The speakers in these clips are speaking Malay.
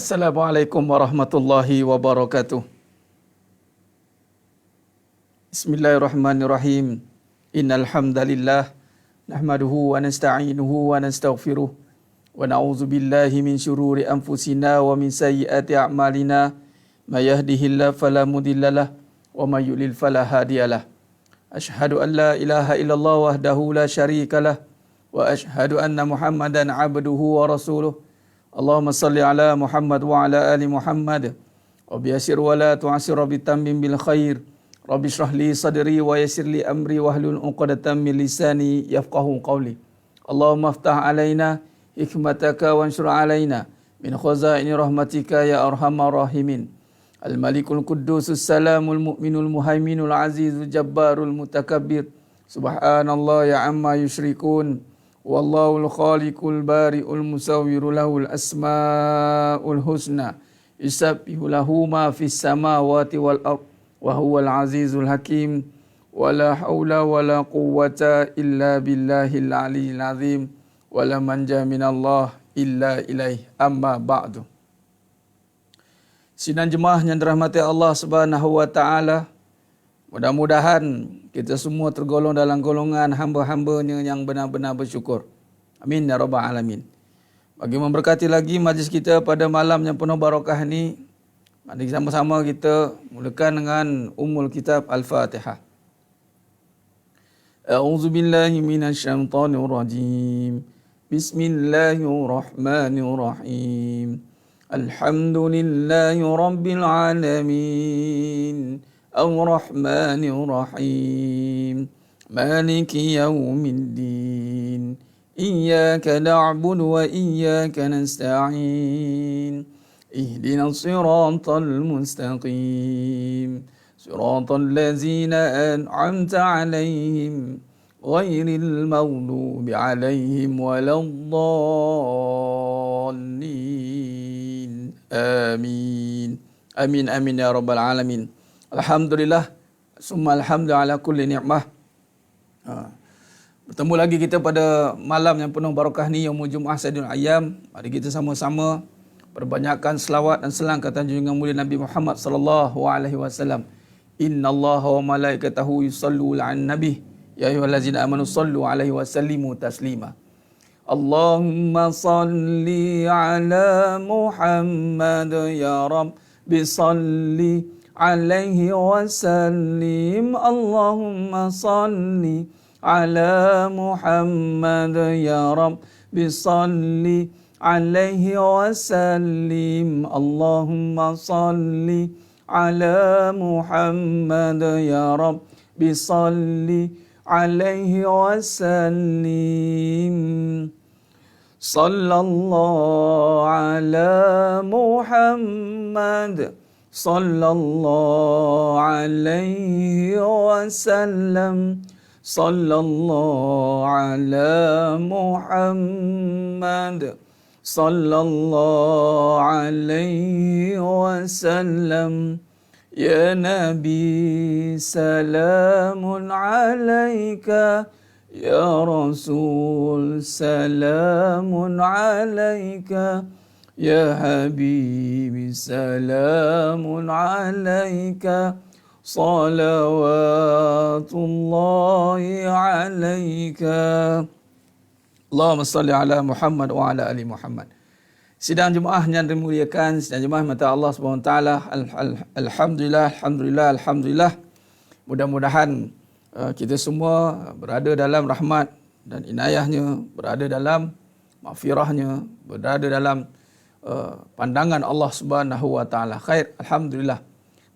Assalamualaikum warahmatullahi wabarakatuh. Bismillahirrahmanirrahim. Innal hamdalillah nahmaduhu wa nasta'inuhu wa nastaghfiruh wa na'udzu billahi min syururi anfusina wa min sayyiati a'malina. May yahdihillahu fala mudhillalah wa may yudlil fala hadiyalah. Asyhadu an la ilaha illallah wahdahu la syarikalah wa asyhadu anna Muhammadan 'abduhu wa rasuluh. Allahumma salli ala Muhammad wa ala ali Muhammad wa biyassir wa la tu'assir bitammim bil khair. Rabbi shrah li sadri wa yassir li amri wahlul 'uqdatam min lisani yafqahu qawli. Allahumma iftah alaina hikmataka wanshur alaina min khazaini rahmatika ya arhamar rahimin. Al-Malikul Quddusus Salamul Mu'minul Muhaiminul Azizul Jabbarul Mutakabbir. Subhanallah ya amma yusyrikun. Wallahul khaliqul bari'ul musawwiru lahul asma'ul husna. Yusabbihu lahu ma fis samawati wal ard wa huwal azizul hakim. Wala haula wala quwwata illa billahil aliyyil azim. Wala manja minallah illa ilaih. Amma ba'du. Sidang jemaah yang dirahmati Allah Subhanahu wa taala, mudah-mudahan kita semua tergolong dalam golongan hamba-hambanya yang benar-benar bersyukur. Amin ya rabbal alamin. Bagi memberkati lagi majlis kita pada malam yang penuh barakah ini, mari sama-sama kita mulakan dengan Ummul Kitab Al-Fatihah. A'udzu billahi minasyaitonir rajim. Bismillahirrahmanirrahim. Alhamdulillahi rabbil alamin. Ar-Rahmanir Rahim. Maliki yaumiddin. Iyyaka na'budu wa iyyaka nasta'in. Ihdinas siratal mustaqim. Siratal ladzina an'amta 'alaihim ghairil maghdubi 'alaihim waladdallin. Amin. Amin amin ya rabbal alamin. Alhamdulillah, summa alhamdulillah ala kulli ni'mah. Bertemu lagi kita pada malam yang penuh barakah ni, Yaumul Jumu'ah Sayyidul Ayyam. Mari kita sama-sama perbanyakkan selawat dan selang ke atas junjungan mulia Nabi Muhammad sallallahu alaihi wasallam. Innallaha wa malaikatahu yusalluna 'alan nabi ya ayyuhallazina amanu sallu alaihi wa sallimu taslima. Allahumma salli ala Muhammad ya Rabbi salli alaihi wasallim. Allahumma salli ala Muhammad ya Rabbi salli alaihi wasallim. Allahumma salli ala Muhammad ya Rabbi salli alaihi wasallim. Sallallahu ala Muhammad sallallahu alaihi wasallam. Sallallahu ala Muhammad sallallahu alaihi wasallam. Ya Nabi salamun alaika. Ya Rasul salamun alaika. Ya Habibi salamun alaika. Salawatullahi alaika. Allahumma salli ala Muhammad wa ala ali Muhammad. Sidang jemaah yang dimuliakan, sidang jemaah mata Allah Subhanahu wa taala, alhamdulillah, alhamdulillah, alhamdulillah. Mudah-mudahan kita semua berada dalam rahmat dan inayahnya, berada dalam maghfirahnya, berada dalam pandangan Allah Subhanahu wa taala. Khair, alhamdulillah.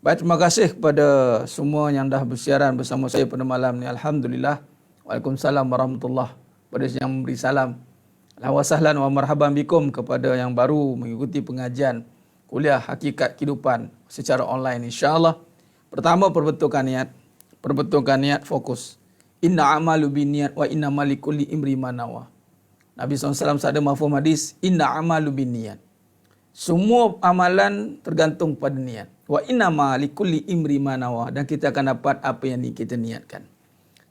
Baik, terima kasih kepada semua yang dah bersiaran bersama saya pada malam ni. Alhamdulillah. Waalaikumsalam warahmatullahi. Pada yang memberi salam, alhamdulillah wa marhaban bikum kepada yang baru mengikuti pengajian kuliah Hakikat Kehidupan secara online, insya-Allah. Pertama, perbetulkan niat, fokus. Inna amalu binniyat wa inna malikulli imri ma nawa. Nabi SAW sabda mafhum hadis, inna amalu binniyat. Semua amalan tergantung pada niat. Wa inna malikulli imri ma nawa, dan kita akan dapat apa yang kita niatkan.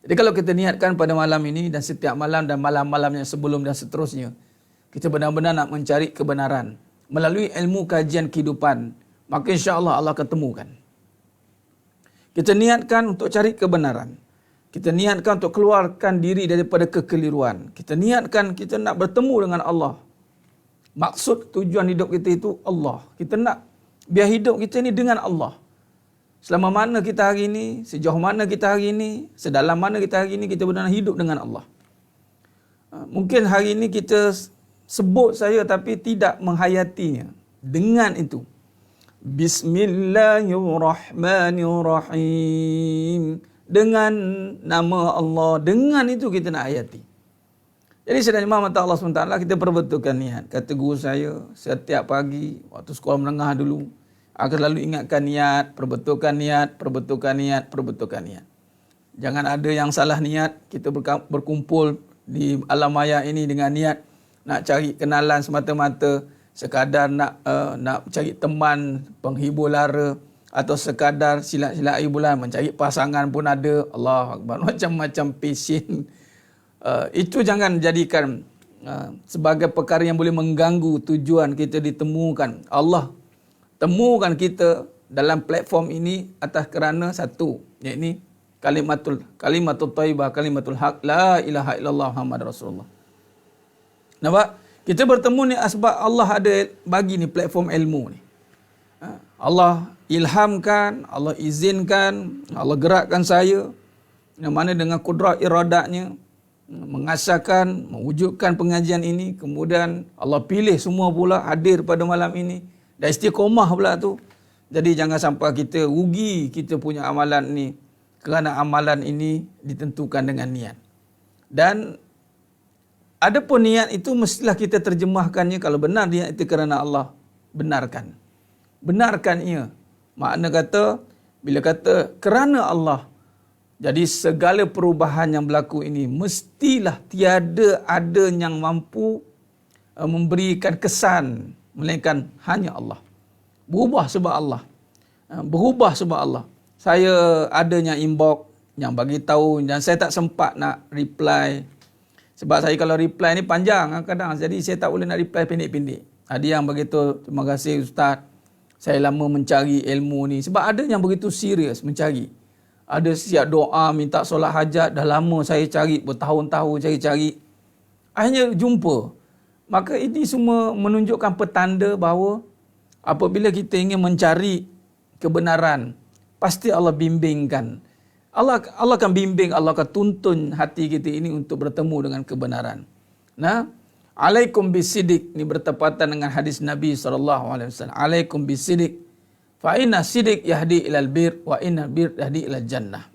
Jadi kalau kita niatkan pada malam ini dan setiap malam dan malam-malamnya sebelum dan seterusnya, kita benar-benar nak mencari kebenaran, melalui ilmu kajian kehidupan, maka insya-Allah Allah akan temukan. Kita niatkan untuk cari kebenaran. Kita niatkan untuk keluarkan diri daripada kekeliruan. Kita niatkan kita nak bertemu dengan Allah. Maksud tujuan hidup kita itu Allah. Kita nak biar hidup kita ni dengan Allah. Selama mana kita hari ini, sejauh mana kita hari ini, sedalam mana kita hari ini, kita benar-benar hidup dengan Allah. Mungkin hari ini kita sebut saja tapi tidak menghayatinya. Dengan itu, Bismillahirrahmanirrahim. Dengan nama Allah, dengan itu kita nak hayati. Jadi sedang imam mata Allah SWT, kita perbetulkan niat. Kata guru saya, setiap pagi, waktu sekolah menengah dulu, akan selalu ingatkan niat, perbetulkan niat, perbetulkan niat, perbetulkan niat. Jangan ada yang salah niat, kita berkumpul di alam maya ini dengan niat nak cari kenalan semata-mata, sekadar nak cari teman, penghibur lara, atau sekadar silat-silat air bulan, mencari pasangan pun ada. Allah Akbar, macam-macam pesen. Itu jangan jadikan sebagai perkara yang boleh mengganggu tujuan kita ditemukan. Allah temukan kita dalam platform ini atas kerana satu, iaitu kalimatul thayyibah, kalimatul haq, la ilaha illallah Muhammad Rasulullah. Nampak? Kita bertemu ni sebab Allah ada bagi ni platform ilmu ni. Allah ilhamkan, Allah izinkan, Allah gerakkan saya, yang mana dengan kudrat iradatnya mengasahkan, mewujudkan pengajian ini. Kemudian Allah pilih semua pula hadir pada malam ini, dan istiqomah pula tu. Jadi jangan sampai kita rugi kita punya amalan ni, kerana amalan ini ditentukan dengan niat. Dan adapun niat itu mestilah kita terjemahkannya, kalau benar niat itu kerana Allah, benarkan. Benarkan ia. Makna kata, bila kata kerana Allah, jadi segala perubahan yang berlaku ini mestilah tiada ada yang mampu memberikan kesan melainkan hanya Allah. Berubah sebab Allah. Berubah sebab Allah. Saya adanya inbox yang bagi tahu, dan saya tak sempat nak reply. Sebab saya kalau reply ni panjang kadang, jadi saya tak boleh nak reply pendek-pendek. Ada yang beritahu, terima kasih Ustaz, saya lama mencari ilmu ni. Sebab ada yang begitu serius mencari. Ada siap doa, minta solat hajat, dah lama saya cari, bertahun-tahun cari-cari. Akhirnya jumpa. Maka ini semua menunjukkan petanda bahawa apabila kita ingin mencari kebenaran, pasti Allah bimbingkan. Allah akan bimbing, Allah akan tuntun hati kita ini untuk bertemu dengan kebenaran. Nah, alaikum bisidik, ini bertepatan dengan hadis Nabi SAW. Alaikum bisidik, fa inna sidik yahdi ilal bir, wa inna bir yahdi ilal jannah.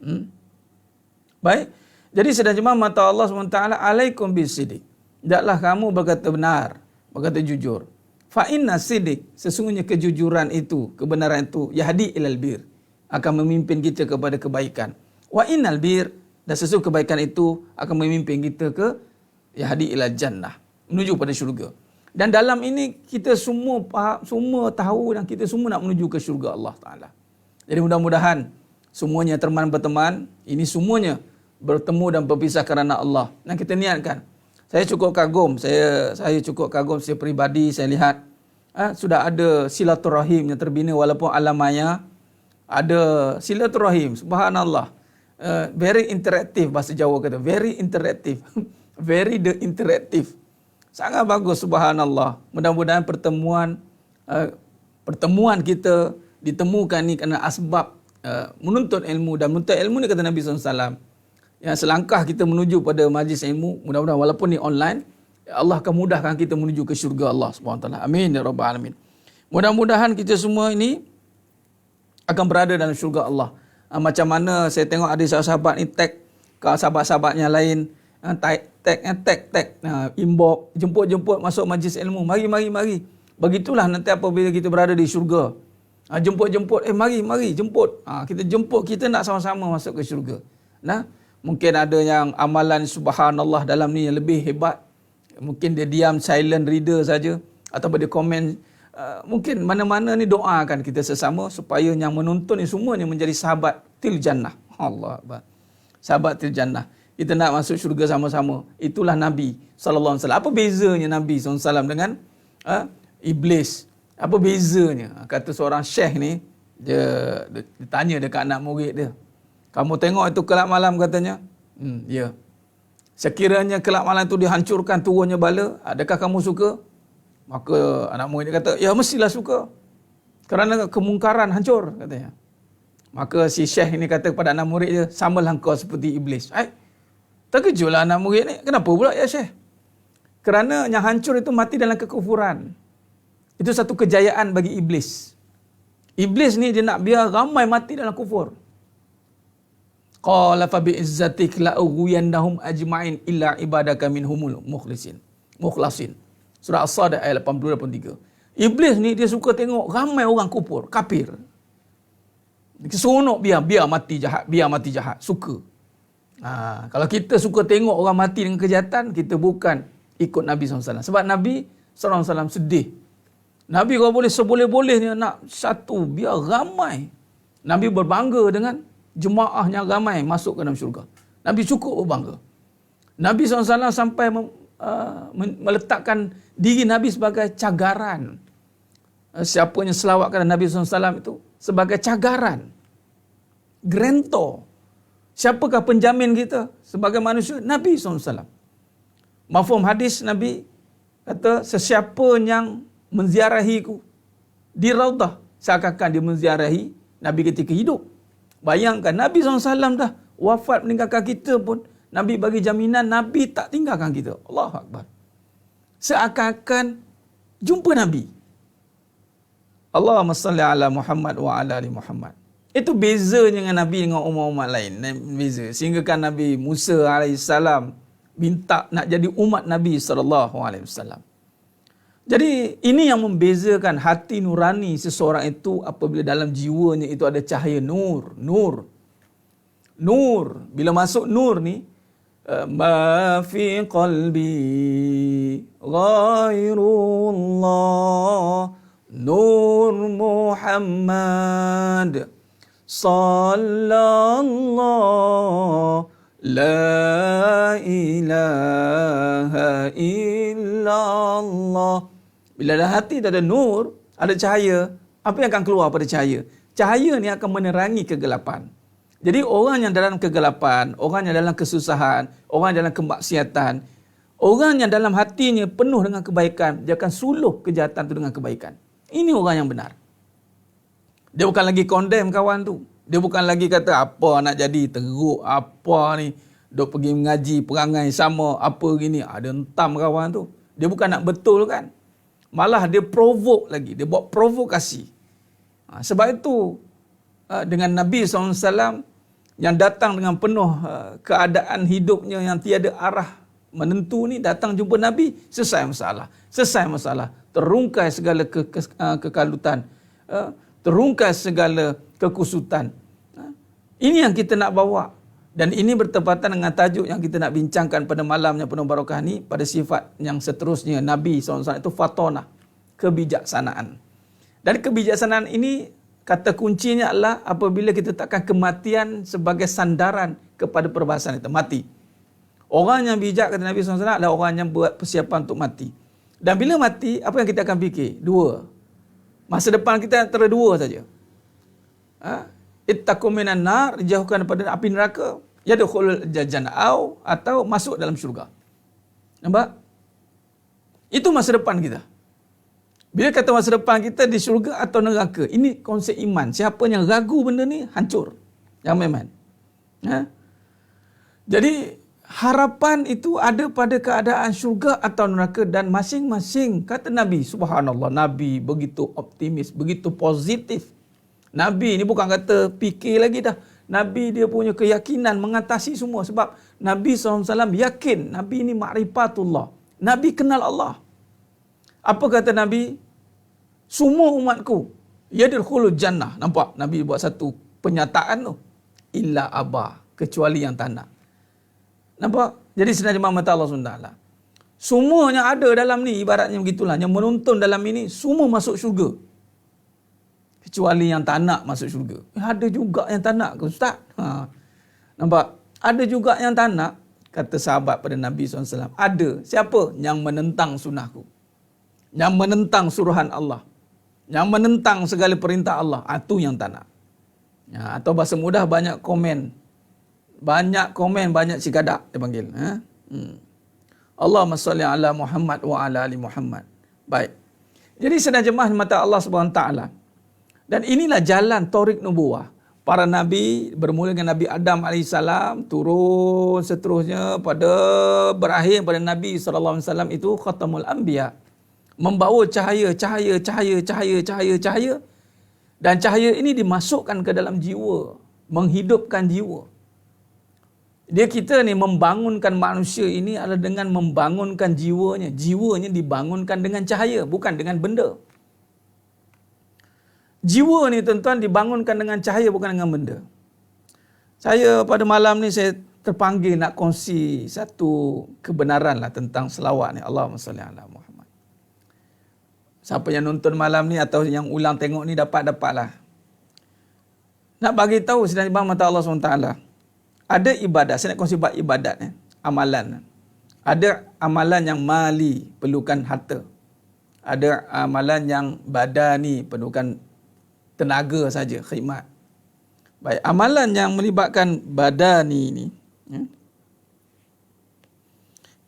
Baik, jadi sedang jemaah mata Allah SWT, alaikum bisidik, hendaklah kamu berkata benar, berkata jujur. Fa inna sidik, sesungguhnya kejujuran itu, kebenaran itu, yahdi ilal bir, akan memimpin kita kepada kebaikan. Wa innal bir, dan sesungguhnya kebaikan itu akan memimpin kita ke yahdi ilal jannah, menuju pada syurga. Dan dalam ini kita semua faham, semua tahu, dan kita semua nak menuju ke syurga Allah Ta'ala. Jadi mudah-mudahan semuanya teman berteman, ini semuanya bertemu dan berpisah kerana Allah. Dan kita niatkan. Saya cukup kagum, saya cukup kagum saya peribadi, saya lihat sudah ada silaturahim yang terbina walaupun alam maya. Ada silaturahim, subhanallah. Very interaktif, bahasa Jawa kata, very interaktif. Very interaktif. Sangat bagus, subhanallah. Mudah-mudahan pertemuan kita ditemukan ni kerana asbab menuntut ilmu. Dan menuntut ilmu ni kata Nabi SAW, yang selangkah kita menuju pada majlis ilmu, mudah-mudahan walaupun ni online, Allah akan mudahkan kita menuju ke syurga Allah SWT. Amin ya rabbal alamin. Mudah-mudahan kita semua ini akan berada dalam syurga Allah. Macam mana saya tengok ada sahabat ni tag sahabat-sahabatnya lain, tag inbox, jemput masuk majlis ilmu, mari. Begitulah nanti apabila kita berada di syurga, jemput mari jemput, kita jemput, kita nak sama-sama masuk ke syurga. Nah, mungkin ada yang amalan subhanallah dalam ni yang lebih hebat, mungkin dia diam silent reader saja, atau dia komen. Mungkin mana-mana ni doakan kita sesama supaya yang menonton ni semuanya menjadi sahabat til jannah. Allah Akbar. Sahabat til jannah. Kita nak masuk syurga sama-sama. Itulah Nabi SAW. Apa bezanya Nabi SAW dengan iblis. Apa bezanya? Kata seorang syekh ni, dia tanya dekat anak murid dia. Kamu tengok itu kelab malam katanya? Ya. Sekiranya kelab malam itu dihancurkan turunnya bala, adakah kamu suka? Maka anak murid dia kata, ya mestilah suka. Kerana kemungkaran hancur katanya. Maka si syekh ini kata kepada anak murid dia, samalah kau seperti iblis. Terkejutlah anak murid ni. Kenapa pula ya syekh? Kerana yang hancur itu mati dalam kekufuran. Itu satu kejayaan bagi iblis. Iblis ni dia nak biar ramai mati dalam kufur. Qala fa bi izzatik la ughwiyannahum ajma'in illa ibadaka minhumul mukhlasin. Surah As-Sad ayat 80-83. Iblis ni dia suka tengok ramai orang kufur, kafir. Seronok biar mati jahat, suka. Kalau kita suka tengok orang mati dengan kejahatan, kita bukan ikut Nabi SAW. Sebab Nabi SAW sedih. Nabi kalau boleh seboleh-bolehnya nak satu, biar ramai. Nabi berbangga dengan jemaahnya ramai masuk ke dalam syurga. Nabi cukup berbangga. Nabi SAW sampai meletakkan diri Nabi sebagai cagaran. Siapa yang selawat kepada Nabi SAW itu sebagai cagaran. Grantor. Siapakah penjamin kita sebagai manusia? Nabi SAW. Mafhum hadis Nabi kata, sesiapa yang menziarahiku di Raudah, seakan-akan dia menziarahi Nabi ketika hidup. Bayangkan Nabi SAW dah wafat meninggalkan kita pun, Nabi bagi jaminan Nabi tak tinggalkan kita. Allahu Akbar. Seakan-akan jumpa Nabi. Allahumma salli ala Muhammad wa ala ali Muhammad. Itu bezanya dengan Nabi dengan umat-umat lain. Beza. Sehingga kan Nabi Musa AS minta nak jadi umat Nabi SAW. Jadi ini yang membezakan hati nurani seseorang itu apabila dalam jiwanya itu ada cahaya nur. Bila masuk nur ni, ma fi qalbi ghairullah nur Muhammad sallallahu la ilaha illallah. Bila dalam hati ada nur, ada cahaya, apa yang akan keluar pada cahaya? Cahaya ni akan menerangi kegelapan. Jadi orang yang dalam kegelapan, orang yang dalam kesusahan, orang yang dalam kemaksiatan, orang yang dalam hatinya penuh dengan kebaikan, dia akan suluh kejahatan itu dengan kebaikan. Ini orang yang benar. Dia bukan lagi condemn kawan tu. Dia bukan lagi kata apa nak jadi teruk, apa ni, duk pergi mengaji, perangai sama, apa gini. Dia hentam kawan tu. Dia bukan nak betulkan. Malah dia provoke lagi. Dia buat provokasi. Sebab itu dengan Nabi SAW yang datang dengan penuh keadaan hidupnya yang tiada arah menentu ni, datang jumpa Nabi, selesai masalah. Terungkai segala kekalutan. Terungkai segala kekusutan. Ini yang kita nak bawa. Dan ini bertepatan dengan tajuk yang kita nak bincangkan pada malamnya penuh barakah ni, pada sifat yang seterusnya Nabi SAW itu fatonah, kebijaksanaan. Dan kebijaksanaan ini kata kuncinya adalah apabila kita takkan kematian sebagai sandaran kepada perbahasan itu, mati. Orang yang bijak kata Nabi SAW adalah orang yang buat persiapan untuk mati. Dan bila mati, apa yang kita akan fikir? Dua. Masa depan kita antara dua saja. Ittaqu minan nar, jauhkan daripada api neraka, yadkhulul jannah, atau masuk dalam syurga. Nampak? Itu masa depan kita. Bila kata masa depan kita di syurga atau neraka, ini konsep iman. Siapa yang ragu benda ni, hancur. Yang iman. Jadi harapan itu ada pada keadaan syurga atau neraka, dan masing-masing kata Nabi, subhanallah, Nabi begitu optimis, begitu positif. Nabi ni bukan kata fikir lagi dah. Nabi dia punya keyakinan mengatasi semua. Sebab Nabi SAW yakin Nabi ni ma'rifatullah. Nabi kenal Allah. Apa kata Nabi? Semua umatku yadkhulul jannah. Nampak? Nabi buat satu penyataan tu. Illa aba. Kecuali yang tak nak. Nampak? Jadi sebenarnya mata Allah SWT. Semua yang ada dalam ni ibaratnya begitulah. Yang menonton dalam ini semua masuk syurga. Kecuali yang tak nak masuk syurga. Ada juga yang tak nak ke Ustaz? Nampak? Ada juga yang tak nak. Kata sahabat pada Nabi SAW. Ada. Siapa? Yang menentang sunnahku. yang menentang suruhan Allah, yang menentang segala perintah Allah, itu yang tak nak. Atau bahasa mudah, banyak komen, banyak cikadak dia panggil. Allahumma salli ala Muhammad wa ala ali Muhammad. Baik. Jadi senerjemah mata Allah Subhanahu taala. Dan inilah jalan taurik nubuwah. Para nabi bermula dengan Nabi Adam AS, turun seterusnya pada berakhir pada Nabi SAW itu khatamul anbiya. Membawa cahaya. Dan cahaya ini dimasukkan ke dalam jiwa, menghidupkan jiwa. Dia kita ni membangunkan manusia ini adalah dengan membangunkan jiwanya. Jiwanya dibangunkan dengan cahaya, bukan dengan benda. Jiwa ni tuan-tuan dibangunkan dengan cahaya, bukan dengan benda. Saya pada malam ni saya terpanggil nak kongsi satu kebenaran lah tentang selawat ni. Allahumma salli ala Muhammad. Siapa yang nonton malam ni atau yang ulang tengok ni dapatlah. Nak bagi tahu sebenarnya bang mata Allah SWT. Ada ibadat, saya nak kongsi bab ibadat amalan. Ada amalan yang mali, perlukan harta. Ada amalan yang badani, perlukan tenaga saja, khidmat. Baik, amalan yang melibatkan badani ini,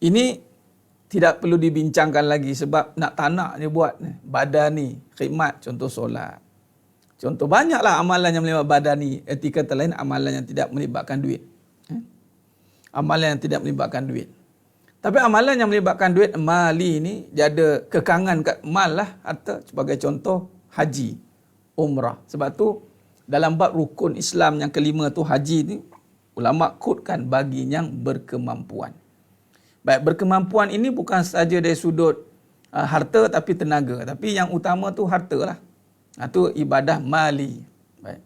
ini tidak perlu dibincangkan lagi sebab nak tak nak dia buat. Badani, khidmat, contoh solat. Contoh banyaklah amalan yang melibatkan badani. Etika lain amalan yang tidak melibatkan duit. Amalan yang tidak melibatkan duit. Tapi amalan yang melibatkan duit, mali ini, dia ada kekangan kat mal lah, harta. Sebagai contoh, haji, umrah. Sebab tu dalam bab rukun Islam yang kelima tu haji ni, ulama kutkan bagi yang berkemampuan. Baik, berkemampuan ini bukan saja dari sudut harta tapi tenaga. Tapi yang utama tu harta lah. Itu ibadah mali. Baik.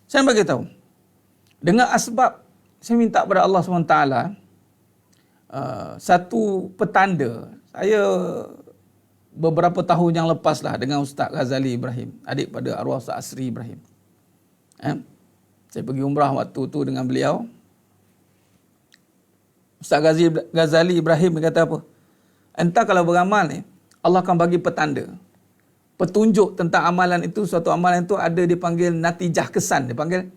Saya bagi tahu. Dengan asbab saya minta kepada Allah SWT satu petanda. Saya beberapa tahun yang lepas lah dengan Ustaz Ghazali Ibrahim, adik pada arwah Ustaz Asri Ibrahim. Saya pergi umrah waktu tu dengan beliau. Ustaz Ghazali Ibrahim kata apa? Entah kalau beramal ni, Allah akan bagi petanda. Petunjuk tentang amalan itu, suatu amalan itu ada dipanggil natijah kesan. Dipanggil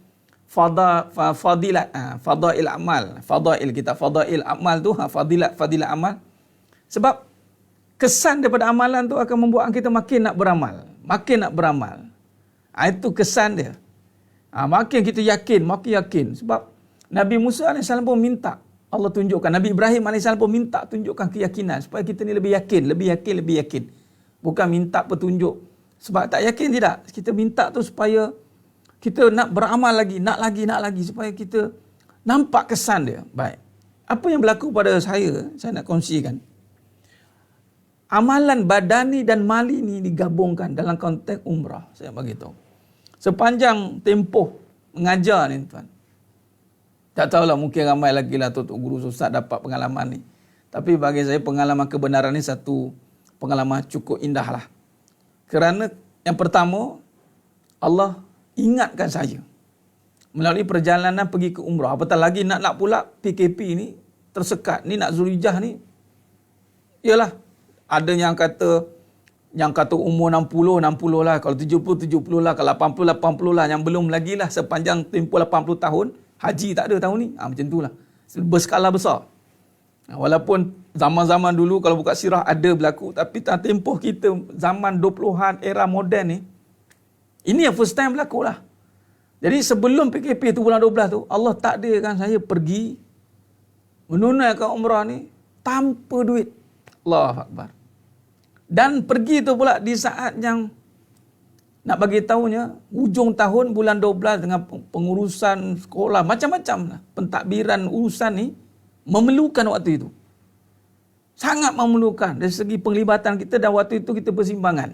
fadilat, fadail amal. Fadail kita, fadail amal tu, fadilat amal. Sebab kesan daripada amalan tu akan membuat kita makin nak beramal. Makin nak beramal. Itu kesan dia. Makin kita yakin, makin yakin. Sebab Nabi Musa AS pun minta Allah tunjukkan. Nabi Ibrahim AS pun minta tunjukkan keyakinan. Supaya kita ni lebih yakin. Bukan minta petunjuk. Sebab tak yakin tidak. Kita minta tu supaya kita nak beramal lagi. Nak lagi. Supaya kita nampak kesan dia. Baik. Apa yang berlaku pada saya nak kongsikan. Amalan badani dan mali ni digabungkan dalam konteks umrah. Saya bagi tahu. Sepanjang tempoh mengajar ni tuan. Tak tahulah, mungkin ramai lagi lah tu guru ustaz dapat pengalaman ni. Tapi bagi saya pengalaman kebenaran ni satu pengalaman cukup indah lah. Kerana yang pertama, Allah ingatkan saya melalui perjalanan pergi ke umrah. Apatah lagi nak pula PKP ni tersekat. Ni nak Zulhijjah ni. Yalah, ada yang kata umur 60 lah, kalau 70 lah, kalau 80 lah, yang belum lagi lah sepanjang tempoh 80 tahun, haji tak ada tahun ni. Macam tu lah. Berskala besar. Walaupun zaman-zaman dulu kalau buka sirah ada berlaku, tapi tempoh kita zaman 20-an era moden ni, ini yang first time berlaku lah. Jadi sebelum PKP tu bulan 12 tu, Allah takdirkan saya pergi menunaikan umrah ni tanpa duit. Allahu Akbar. Dan pergi tu pula di saat yang nak bagi tahunya hujung tahun bulan 12 dengan pengurusan sekolah macam-macam lah. Pentadbiran urusan ni memerlukan waktu itu. Sangat memerlukan dari segi penglibatan kita, dan waktu itu kita bersimpangan.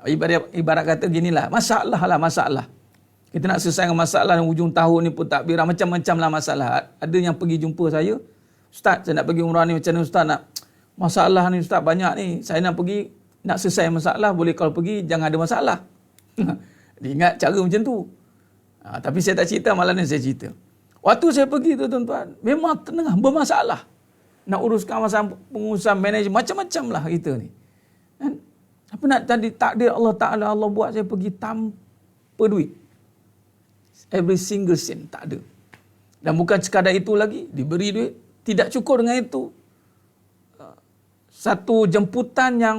Ibarat kata ginilah, masalah. Kita nak selesaikan masalah di hujung tahun ni pun takbiran macam-macam lah masalah. Ada yang pergi jumpa saya, Ustaz, saya nak pergi umrah ni, macam mana Ustaz nak? Masalah ni Ustaz banyak ni. Saya nak pergi, nak selesai masalah. Boleh kalau pergi, jangan ada masalah. Dia ingat cara macam tu. Tapi saya tak cerita, malam ni saya cerita. Waktu saya pergi tu tuan-tuan, memang tengah bermasalah. Nak uruskan masalah pengurusan manajer, macam-macam lah kita ni. Apa nak tadi takdir Allah Ta'ala, Allah buat saya pergi tanpa duit. Every single cent, tak ada. Dan bukan sekadar itu lagi, diberi duit. Tidak cukup dengan itu. Satu jemputan yang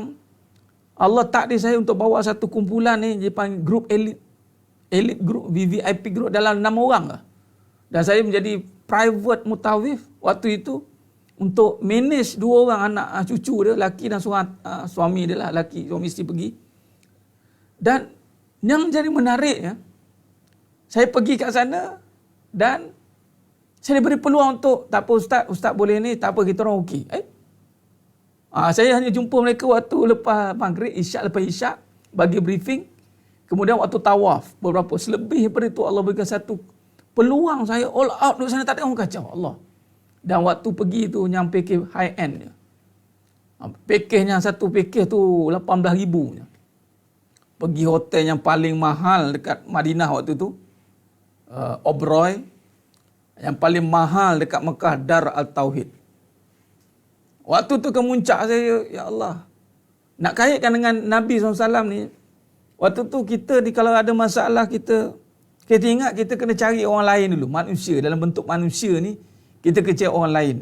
Allah takdir saya untuk bawa satu kumpulan ni, dia panggil grup elit. Elit group, VVIP group dalam 6 orang lah. Dan saya menjadi private mutawif waktu itu untuk manage 2 orang anak cucu dia, laki dan seorang suami dia lah, laki, suami isteri pergi. Dan yang jadi menariknya, saya pergi kat sana dan saya diberi peluang untuk, tak apa ustaz boleh ni, tak apa kita orang okey. Saya hanya jumpa mereka waktu lepas maghrib, lepas isyak, bagi briefing. Kemudian waktu tawaf, beberapa. Selebih daripada itu Allah berikan satu peluang saya all out di sana, tak ada orang kacau. Allah. Dan waktu pergi tu yang package high end je. Package satu package tu 18,000 je. Pergi hotel yang paling mahal dekat Madinah waktu tu. Oberoi. Yang paling mahal dekat Mekah, Dar Al-Tauhid. Waktu tu kemuncak saya, ya Allah. Nak kaitkan dengan Nabi SAW ni, waktu tu kita ni kalau ada masalah kita ingat kita kena cari orang lain dulu, manusia, dalam bentuk manusia ni kita kena cari orang lain.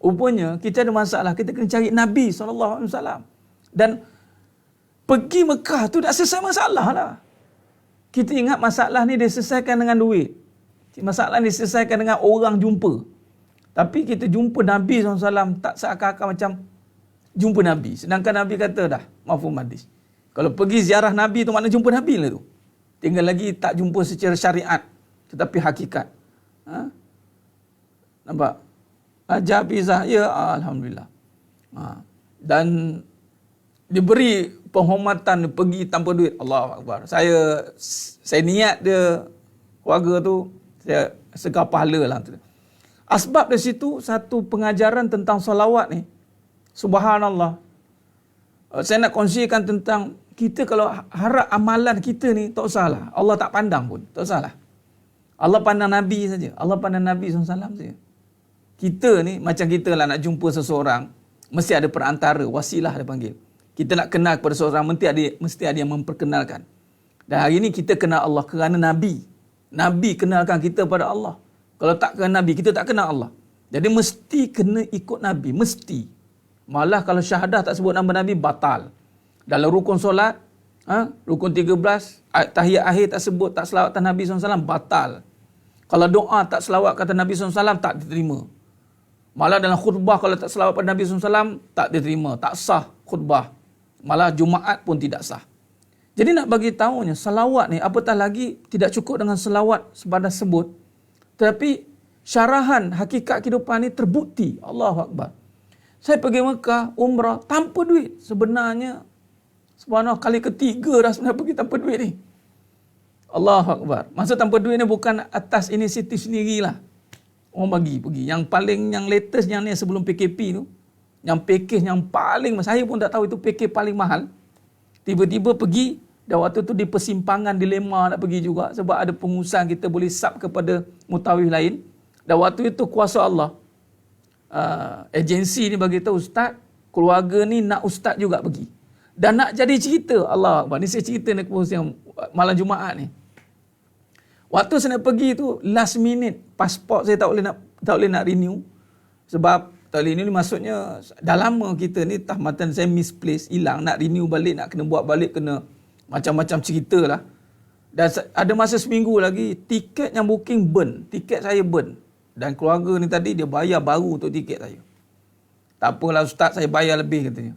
Rupanya kita ada masalah, kita kena cari Nabi SAW. Dan pergi Mekah tu dah selesai masalah lah. Kita ingat masalah ni diselesaikan dengan duit. Masalah ni diselesaikan dengan orang jumpa. Tapi kita jumpa Nabi SAW tak seakan-akan macam jumpa Nabi. Sedangkan Nabi kata dah, mafhum hadis. Kalau pergi ziarah Nabi tu makna jumpa Nabi lah tu. Tinggal lagi tak jumpa secara syariat, tetapi hakikat. Nampak? Jabizah, ya Alhamdulillah. Dan diberi penghormatan pergi tanpa duit. Allahu Akbar. Saya niat dia, keluarga tu, saya segar pahala lah. Asbab dari situ, satu pengajaran tentang salawat ni. Subhanallah. Saya nak kongsikan tentang kita kalau harap amalan kita ni tak usahlah. Allah tak pandang pun. Tak usahlah. Allah pandang Nabi saja. Allah pandang Nabi SAW saja. Kita ni macam kita lah nak jumpa seseorang, mesti ada perantara, wasilah dia panggil. Kita nak kenal kepada seseorang, mesti ada yang memperkenalkan. Dan hari ni kita kenal Allah kerana Nabi. Nabi kenalkan kita pada Allah. Kalau tak kenal Nabi, kita tak kenal Allah. Jadi mesti kena ikut Nabi. Mesti. Malah kalau syahadah tak sebut nama Nabi, batal. Dalam rukun solat, rukun 13, tahiyat akhir tak sebut, tak selawat Nabi SAW, batal. Kalau doa tak selawat kata Nabi SAW, tak diterima. Malah dalam khutbah kalau tak selawat pada Nabi SAW, tak diterima. Tak sah khutbah. Malah Jumaat pun tidak sah. Jadi nak bagi tahunya, salawat ni, apatah lagi tidak cukup dengan selawat sebadas sebut. Tetapi syarahan hakikat kehidupan ni terbukti. Allahu Akbar. Saya pergi Mekah, umrah, tanpa duit. Sebenarnya, subhanallah, kali ketiga dah sebenarnya pergi tanpa duit ni. Allahu Akbar. Maksud tanpa duit ni bukan atas inisiatif sendirilah. Orang bagi pergi. Yang latest yang ni sebelum PKP tu, yang package yang paling, saya pun tak tahu itu package paling mahal. Tiba-tiba pergi, dan waktu tu di persimpangan dilema nak pergi juga sebab ada pengusaha kita boleh sub kepada mutawif lain. Dan waktu itu kuasa Allah, agensi ni bagi tahu ustaz, keluarga ni nak ustaz juga pergi. Dan nak jadi cerita, Allah Akbar. Ni saya cerita ni yang malam Jumaat ni. Waktu saya nak pergi tu last minute, pasport saya tak boleh nak renew. Sebab tak boleh renew ni maksudnya dah lama kita ni tahmatan saya misplace, hilang, nak renew balik, nak kena buat balik, kena macam-macam cerita lah. Dan ada masa seminggu lagi, tiket yang booking burn. Tiket saya burn. Dan keluarga ni tadi dia bayar baru untuk tiket saya. Tak apalah ustaz, saya bayar lebih katanya.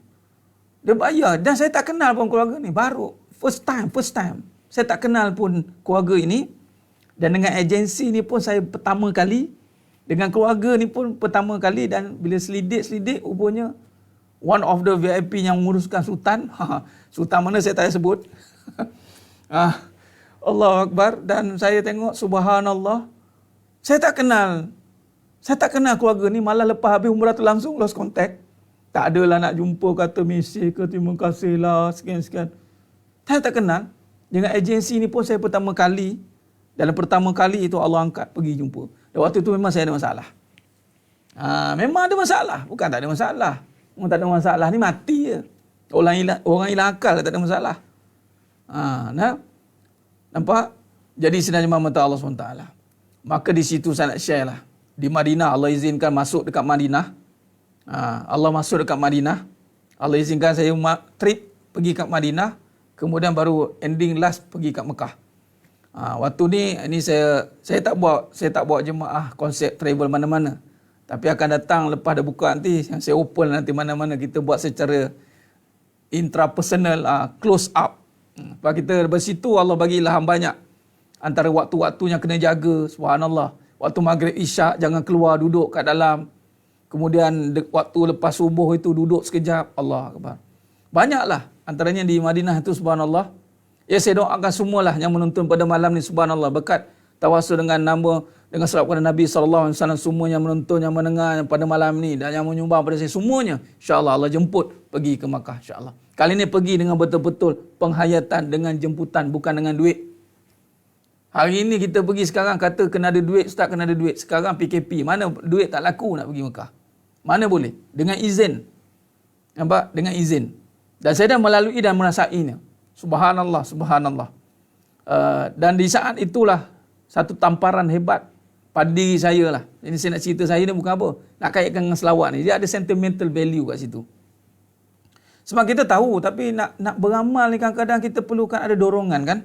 Dia bayar. Dan saya tak kenal pun keluarga ni. Baru. First time. Saya tak kenal pun keluarga ini. Dan dengan agensi ni pun saya pertama kali. Dengan keluarga ni pun pertama kali. Dan bila selidik, rupanya one of the VIP yang menguruskan Sultan. Sultan mana saya tak sebut. Allahu Akbar. Dan saya tengok subhanallah. Saya tak kenal keluarga ni. Malah lepas habis umrah tu langsung lost contact. Tak adalah nak jumpa kata mesej ke terima kasih lah sekian-sekian. Saya tak kenal. Dengan agensi ni pun saya pertama kali. Dalam pertama kali itu Allah angkat pergi jumpa. Dan waktu tu memang saya ada masalah. Memang ada masalah. Bukan tak ada masalah. Memang tak ada masalah ni mati je. Orang hilang akal tak ada masalah. Nampak? Jadi sebenarnya mata Allah SWT. Maka di situ saya nak share lah. Di Madinah Allah izinkan masuk dekat Madinah. Allah masuk dekat Madinah. Allah izinkan saya trip pergi kat Madinah. Kemudian baru ending last pergi kat Mekah. Waktu ni saya tak bawa jemaah konsep travel mana-mana. Tapi akan datang lepas dah buka nanti, yang saya open nanti mana-mana kita buat secara intrapersonal, close up. Lepas kita bersitu Allah bagi ilham banyak. Antara waktu-waktunya kena jaga, subhanallah. Waktu maghrib isyak jangan keluar, duduk kat dalam. Kemudian waktu lepas subuh itu duduk sekejap. Allah Akbar. Banyaklah antaranya di Madinah itu subhanallah. Ya saya doakan semualah yang menonton pada malam ni subhanallah berkat tawasul dengan nama dengan salawat kepada Nabi SAW, semua yang menonton, yang mendengar pada malam ni dan yang menyumbang pada saya semuanya, insya-Allah Allah jemput pergi ke Makkah insya-Allah. Kali ni pergi dengan betul-betul penghayatan, dengan jemputan, bukan dengan duit. Hari ini kita pergi sekarang kata kena ada duit, ustaz kena ada duit. Sekarang PKP, mana duit tak laku nak pergi Makkah. Mana boleh? Dengan izin. Nampak? Dengan izin. Dan saya dah melalui dan merasainya. Subhanallah, subhanallah. Dan di saat itulah satu tamparan hebat pada diri saya lah. Ini saya nak cerita saya ni bukan apa. Nak kaitkan dengan selawat ni. Dia ada sentimental value kat situ. Sebab kita tahu, tapi nak beramal ni kadang-kadang kita perlukan ada dorongan kan.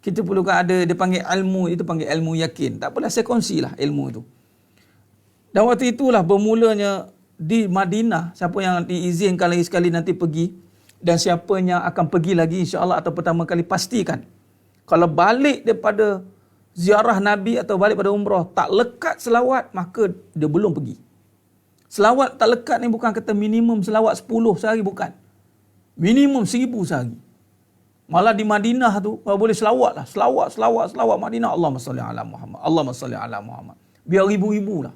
Kita perlukan ada, dia panggil ilmu, itu panggil ilmu yakin. Tak apalah, saya kongsilah ilmu itu. Dan waktu itulah bermulanya di Madinah, siapa yang diizinkan lagi sekali nanti pergi, dan siapa yang akan pergi lagi insya-Allah atau pertama kali pastikan. Kalau balik daripada ziarah Nabi atau balik pada umrah, tak lekat selawat, maka dia belum pergi. Selawat tak lekat ni bukan kata minimum selawat 10 sehari, bukan. Minimum 1000 sehari. Malah di Madinah tu, kalau boleh selawat lah. Selawat Madinah. Allahumma salli ala Muhammad. Allahumma salli ala Muhammad. Biar ribu-ribu lah.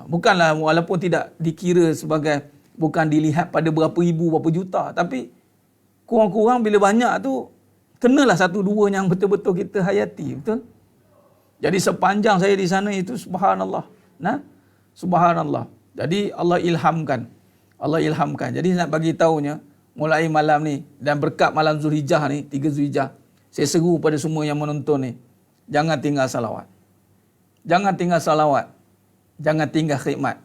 Bukanlah, walaupun tidak dikira sebagai, bukan dilihat pada berapa ribu, berapa juta. Tapi kurang-kurang bila banyak tu, kenalah satu dua yang betul-betul kita hayati. Betul? Jadi sepanjang saya di sana itu, subhanallah. Subhanallah. Jadi Allah ilhamkan. Jadi nak bagi tahunya, mulai malam ni dan berkat malam Zulhijjah ni, 3 Zulhijjah, saya seru pada semua yang menonton ni, jangan tinggal salawat. Jangan tinggal salawat. Jangan tinggal khidmat.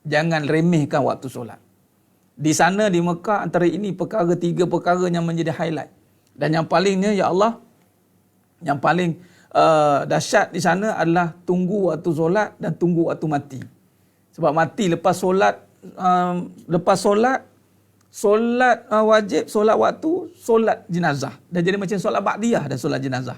Jangan remehkan waktu solat. Di sana di Mekah antara ini 3 perkara yang menjadi highlight. Dan yang palingnya, ya Allah, yang paling dahsyat di sana adalah tunggu waktu solat dan tunggu waktu mati. Sebab mati lepas solat, solat wajib, solat waktu, solat jenazah. Dan jadi macam solat ba'diyah dan solat jenazah.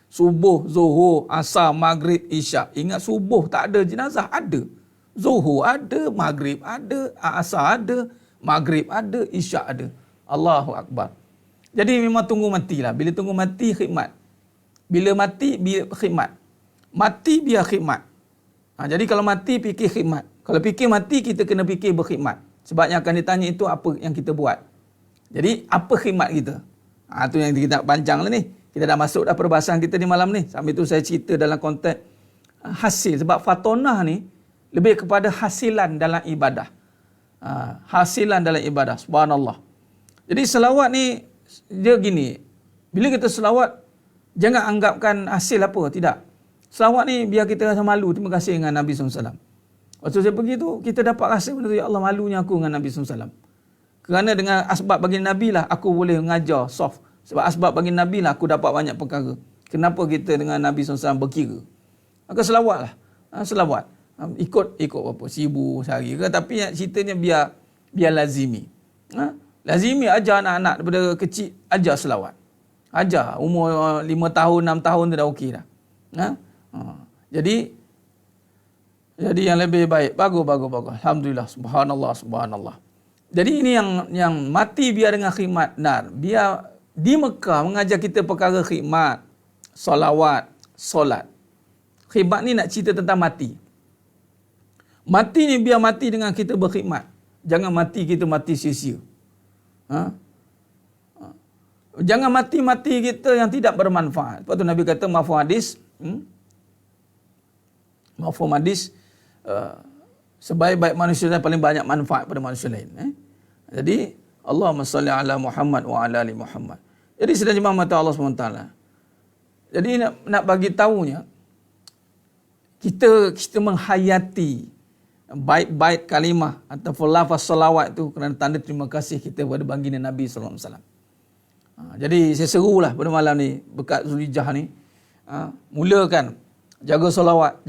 Subuh, zuhur, asar, maghrib, isyak. Ingat subuh tak ada jenazah? Ada. Zuhur ada, maghrib ada, asar ada, maghrib ada, isyak ada. Allahu Akbar. Jadi memang tunggu matilah. Bila tunggu mati, khidmat. Bila mati, biar khidmat. Mati, biar khidmat. Jadi kalau mati, fikir khidmat. Kalau fikir mati, kita kena fikir berkhidmat. Sebab yang akan ditanya itu apa yang kita buat. Jadi, apa khidmat kita? Itu yang kita nak pancang lah ni. Kita dah masuk dah perbahasan kita di malam ni. Sambil tu saya cerita dalam konteks hasil. Sebab fatonah ni lebih kepada hasilan dalam ibadah. Hasilan dalam ibadah. Subhanallah. Jadi selawat ni, dia gini. Bila kita selawat, jangan anggapkan hasil apa. Tidak. Selawat ni biar kita rasa malu. Terima kasih dengan Nabi SAW. Waktu saya pergi tu, kita dapat rasa benda tu, ya Allah, malunya aku dengan Nabi SAW. Kerana dengan asbab bagi Nabi lah, aku boleh mengajar soft. Sebab asbab bagi Nabi lah, aku dapat banyak perkara. Kenapa kita dengan Nabi SAW berkira? Maka selawat lah. Selawat. Ikut berapa? 1000 sehari ke? Tapi ceritanya biar lazimi. Lazimi ajar anak-anak daripada kecil, ajar selawat. Ajar. Umur 5 tahun, 6 tahun tu dah okey dah. Jadi yang lebih baik. Bagus. Alhamdulillah. Subhanallah. Jadi ini yang mati biar dengan khidmat. Biar di Mekah mengajar kita perkara khidmat, solawat, solat. Khidmat ni nak cerita tentang mati. Mati ni biar mati dengan kita berkhidmat. Jangan mati kita mati sia-sia. Jangan mati kita yang tidak bermanfaat. Lepas tu Nabi kata mafhum hadis. Mafhum hadis, sebaik-baik manusia dan paling banyak manfaat pada manusia lain. Jadi Allahumma salli ala Muhammad wa ala ali Muhammad. Jadi sedang jemaah mata Allah SWT. Jadi nak bagi tahunya, kita menghayati bait-bait kalimah atau lafaz salawat itu kerana tanda terima kasih kita kepada baginda Nabi sallallahu alaihi wasallam. Jadi saya serulah pada malam ni berkat Zulhijjah ni, mulakan jaga salawat,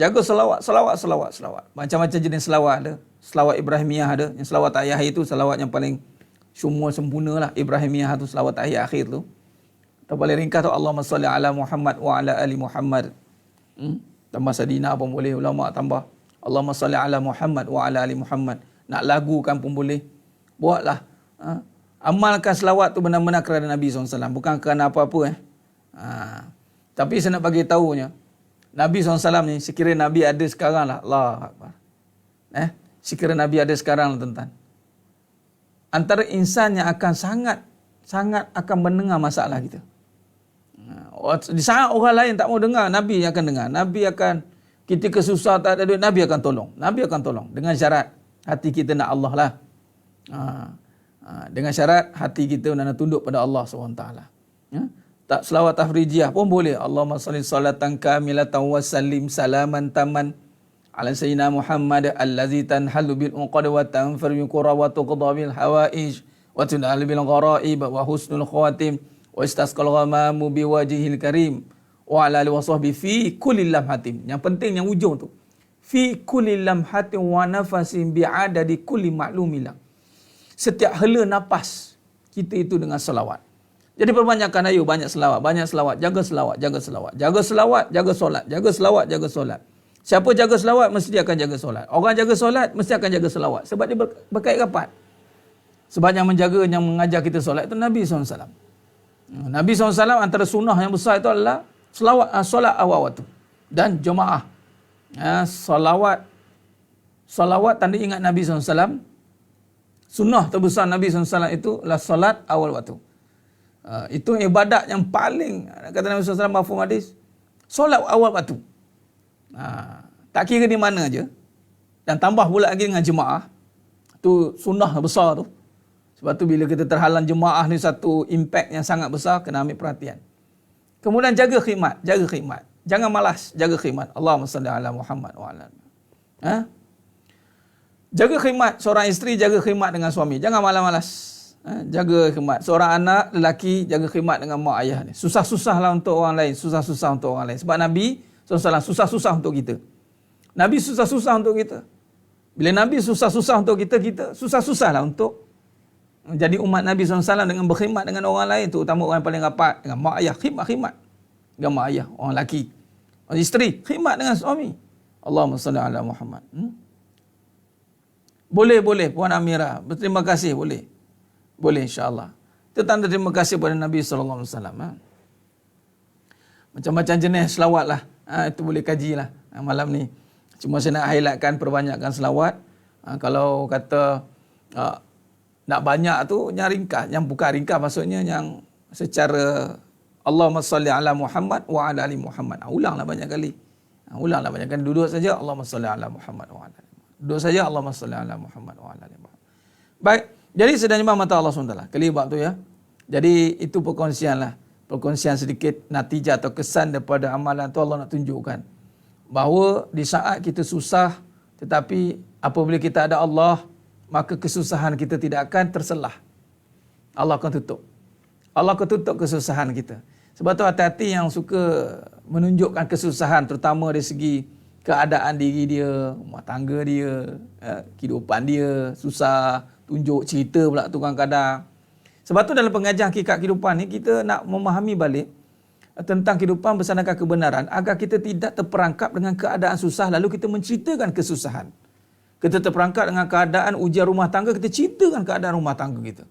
selawat. Macam-macam jenis selawat ada. Selawat Ibrahimiyah ada, yang selawat tahiyat akhir tu selawat yang paling semua sempurna lah. Ibrahimiyah tu selawat tahiyat akhir tu. Atau paling ringkas tu Allahumma salli ala Muhammad wa ala ali Muhammad. Tambah sadina pun boleh, ulama tambah Allahumma salli ala Muhammad wa ala ali Muhammad. Nak lagukan pun boleh. Buatlah. Amalkan selawat tu benar-benar kerana Nabi SAW, bukan kerana apa-apa. Tapi saya nak bagi tahunya, Nabi SAW ni, sekiranya Nabi ada sekarang lah, Allah Akbar. Sekiranya Nabi ada sekarang lah tuan-tuan, antara insan yang akan sangat akan mendengar masalah kita. Di saat orang lain tak mau dengar, Nabi akan dengar. Nabi akan, kita kesusah tak ada duit, Nabi akan tolong. Nabi akan tolong dengan syarat hati kita nak Allah lah. Dengan syarat hati kita nak tunduk pada Allah SWT. Tak selawat tafrijiyah pun boleh. Allahumma salli salatan kamilatan wa sallim salaman taman ala sayyidina Muhammad allazi tanhalu bil uqad wa tanfaru qura wa tuqda bil hawaij wa tunal bil gharaib wa husnul khawatim wa istasqal ghamamu bi wajhil karim wa ala alihi wa sahbi fi kulli lamhatin. Yang penting yang ujung tu, fi kulli lamhatin wa nafasin bi adadi kulli ma'lumillah. Setiap hela nafas kita itu dengan selawat. Jadi perbanyakkan, ayo banyak selawat, jaga selawat, jaga solat. Siapa jaga selawat mesti dia akan jaga solat. Orang jaga solat mesti akan jaga selawat, sebab dia berkait rapat. Sebab yang menjaga, yang mengajar kita solat itu Nabi SAW. Nabi SAW antara sunnah yang besar itu adalah solat awal waktu dan jemaah. Salawat tanda ingat Nabi SAW. Sunnah terbesar Nabi SAW itu adalah solat awal waktu. Itu ibadat yang paling, kata Nabi SAW mafhum hadis, solat awal waktu. Tak kira di mana aja. Dan tambah pula lagi dengan jemaah. Itu sunnah besar tu. Sebab tu bila kita terhalang jemaah ni, satu impact yang sangat besar, kena ambil perhatian. Kemudian jaga khidmat. Jangan malas, jaga khidmat. Allahumma salli ala Muhammad wa ala. Jaga khidmat. Seorang isteri jaga khidmat dengan suami. Jangan malas-malas. Jaga khidmat. Seorang anak lelaki jaga khidmat dengan mak ayah ni. Susah-susahlah untuk orang lain. Susah-susah untuk orang lain. Sebab Nabi SAW susah-susah untuk kita. Nabi susah-susah untuk kita. Bila Nabi susah-susah untuk kita, kita susah-susahlah untuk jadi umat Nabi SAW dengan berkhidmat dengan orang lain. Terutama orang yang paling rapat. Dengan mak ayah. Khidmat. Dengan mak ayah. Orang lelaki. Orang isteri. Khidmat dengan suami. Allahumma salli ala Muhammad. Boleh Puan Amira. Berterima kasih. Boleh insya-Allah. Itu tanda terima kasih kepada Nabi SAW. Macam-macam jenis selawat lah. Itu boleh kaji lah malam ni. Cuma saya nak highlightkan perbanyakkan selawat. Kalau kata nak banyak tu yang ringkas. Yang bukan ringkas maksudnya yang secara Allahumma salli ala Muhammad wa ala ali Muhammad. Ulanglah banyak kali. Duduk saja Allahumma salli ala Muhammad wa ala ali Muhammad. Duduk saja Allahumma salli ala Muhammad wa ala ali Muhammad. Baik. Jadi sedang jemaah mata Allah SWT. Kelibak tu ya. Jadi itu perkongsian sedikit natijah atau kesan daripada amalan tu. Allah nak tunjukkan bahawa di saat kita susah, tetapi apabila kita ada Allah, maka kesusahan kita tidak akan terselah. Allah akan tutup kesusahan kita. Sebab tu hati-hati yang suka menunjukkan kesusahan, terutama dari segi keadaan diri dia, rumah tangga dia, kehidupan dia susah, tunjuk cerita pula tu kadang-kadang. Sebab tu dalam pengajian hakikat kehidupan ni, kita nak memahami balik tentang kehidupan bersandaskan kebenaran agar kita tidak terperangkap dengan keadaan susah lalu kita menceritakan kesusahan. Kita terperangkap dengan keadaan ujian rumah tangga, kita ceritakan keadaan rumah tangga kita.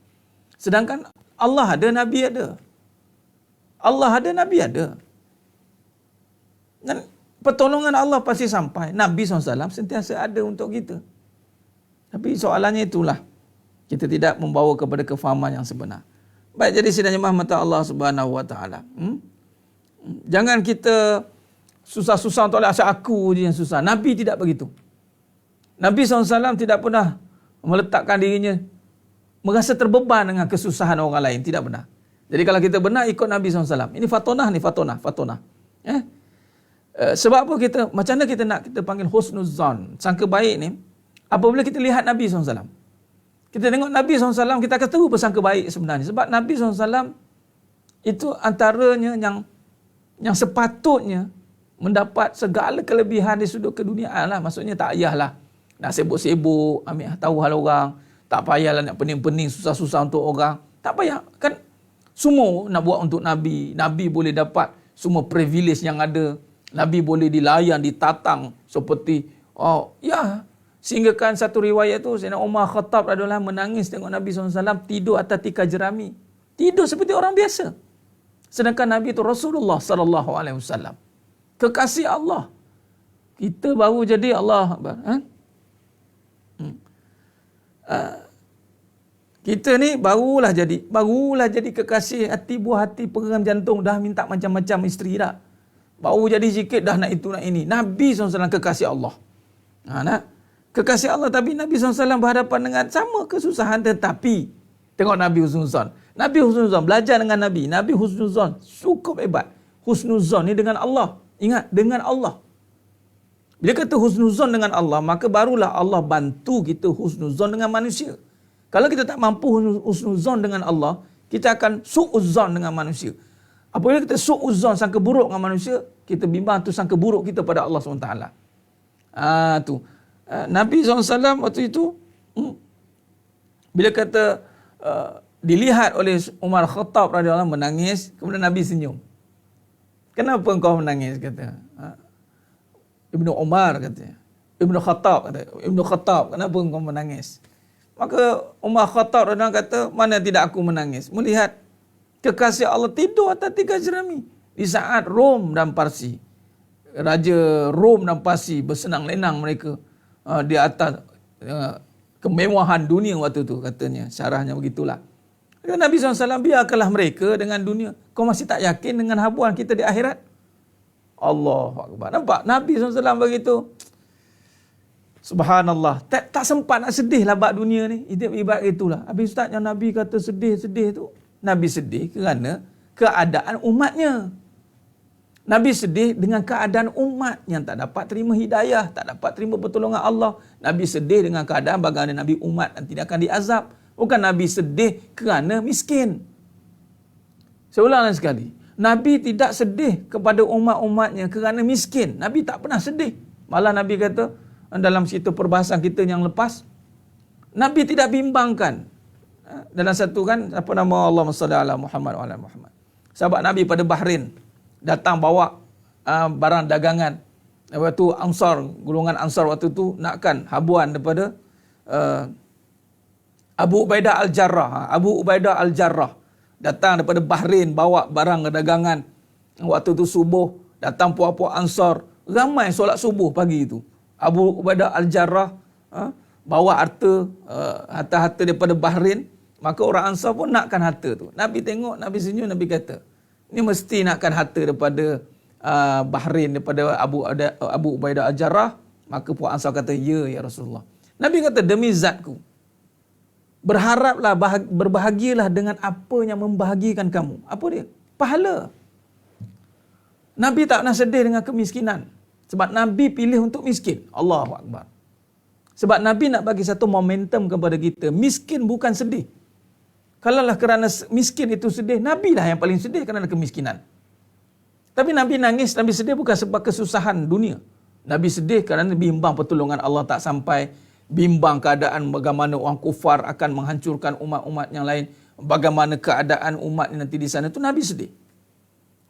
Sedangkan Allah ada, Nabi ada. Dan pertolongan Allah pasti sampai. Nabi SAW sentiasa ada untuk kita. Tapi soalannya itulah, kita tidak membawa kepada kefahaman yang sebenar. Baik, jadi sidang jemaah mata Allah Subhanahu wa taala. Jangan kita susah-susah untuk asal aku je yang susah. Nabi tidak begitu. Nabi SAW tidak pernah meletakkan dirinya merasa terbeban dengan kesusahan orang lain. Tidak benar. Jadi kalau kita benar ikut Nabi SAW. Ini fatonah ni, fatonah. Sebab apa macam mana kita nak kita panggil husnuzan, sangka baik ni, apabila kita lihat Nabi SAW. Kita tengok Nabi SAW, kita akan tahu bersangka baik sebenarnya. Sebab Nabi SAW itu antaranya yang sepatutnya mendapat segala kelebihan di sudut keduniaan lah. Maksudnya tak payahlah nak sibuk-sibuk, ambil tahu hal orang. Tak payahlah nak pening-pening, susah-susah untuk orang. Tak payah. Kan semua nak buat untuk Nabi. Nabi boleh dapat semua privilege yang ada. Nabi boleh dilayan, ditatang seperti, sehingga kan satu riwayat tu, Sayyidina Umar Khattab adalah menangis tengok Nabi SAW tidur atas tikar jerami. Tidur seperti orang biasa. Sedangkan Nabi itu Rasulullah SAW. Kekasih Allah. Kita baru jadi Allah. Kita ni barulah jadi kekasih hati, buah hati, pengeram jantung, dah minta macam-macam isteri dah. Baru jadi sikit dah nak itu nak ini. Nabi SAW kekasih Allah. Kekasih Allah, tapi Nabi SAW berhadapan dengan sama kesusahan, tetapi tengok Nabi husnuzan. Nabi husnuzan, belajar dengan Nabi. Nabi husnuzan, cukup hebat. Husnuzan ni dengan Allah. Ingat, dengan Allah. Bila kata husnuzan dengan Allah, maka barulah Allah bantu kita husnuzan dengan manusia. Kalau kita tak mampu husnuzan dengan Allah, kita akan su'uzan dengan manusia. Apabila kita su'uzan, sangka buruk dengan manusia, kita bimbang tu sangka buruk kita pada Allah SWT. Nabi SAW waktu itu, bila kata dilihat oleh Umar Khattab radhiyallahu anhu menangis, kemudian Nabi senyum. Kenapa engkau menangis? Kata Ibnu Umar, kata Ibnu Khattab, kenapa engkau menangis? Maka Umar Khattab radhiyallahu anhu kata, mana tidak aku menangis melihat kekasih Allah tidur atas tikar jerami di saat Rom dan Parsi, Raja Rom dan Parsi bersenang lenang mereka di atas kemewahan dunia waktu tu, katanya. Syarahnya begitulah. Nabi SAW, biarkanlah mereka dengan dunia. Kau masih tak yakin dengan habuan kita di akhirat? Allahu Akbar. Nampak? Nabi SAW begitu. Subhanallah. Tak sempat nak sedih lah bab dunia ni. Ibarat itulah. Habis Ustaz yang Nabi kata sedih tu. Nabi sedih kerana keadaan umatnya. Nabi sedih dengan keadaan umat yang tak dapat terima hidayah, tak dapat terima pertolongan Allah. Nabi sedih dengan keadaan bagaimana Nabi umat dan tidak akan diazab. Bukan Nabi sedih kerana miskin. Saya ulang sekali. Nabi tidak sedih kepada umat-umatnya kerana miskin. Nabi tak pernah sedih. Malah Nabi kata dalam situ perbahasan kita yang lepas, Nabi tidak bimbangkan. Dalam satu kan, apa nama, Allahumma salli ala Muhammad wa ala Muhammad. Sahabat Nabi pada Bahrain datang bawa barang dagangan. Waktu Ansar, golongan Ansar waktu tu nakkan habuan daripada Abu Ubaidah Al-Jarrah. Abu Ubaidah Al-Jarrah datang daripada Bahrain bawa barang dagangan. Waktu tu subuh, datang puak-puak Ansar, ramai solat subuh pagi itu. Abu Ubaidah Al-Jarrah bawa harta-harta daripada Bahrain. Maka orang Ansar pun nakkan harta tu. Nabi tengok, Nabi senyum, Nabi kata, ini mesti nakkan harta daripada Bahrain, daripada Abu Ubaidah Al-Jarrah. Maka puak Ansar kata, ya Rasulullah. Nabi kata, demi zatku, berharaplah, berbahagialah dengan apa yang membahagikan kamu. Apa dia? Pahala. Nabi tak pernah sedih dengan kemiskinan. Sebab Nabi pilih untuk miskin. Allahu Akbar. Sebab Nabi nak bagi satu momentum kepada kita. Miskin bukan sedih. Kalaulah kerana miskin itu sedih, Nabi lah yang paling sedih kerana kemiskinan. Tapi Nabi nangis, Nabi sedih bukan sebab kesusahan dunia. Nabi sedih kerana bimbang pertolongan Allah tak sampai. Bimbang keadaan bagaimana orang kufar akan menghancurkan umat-umat yang lain. Bagaimana keadaan umat nanti di sana. Itu Nabi sedih.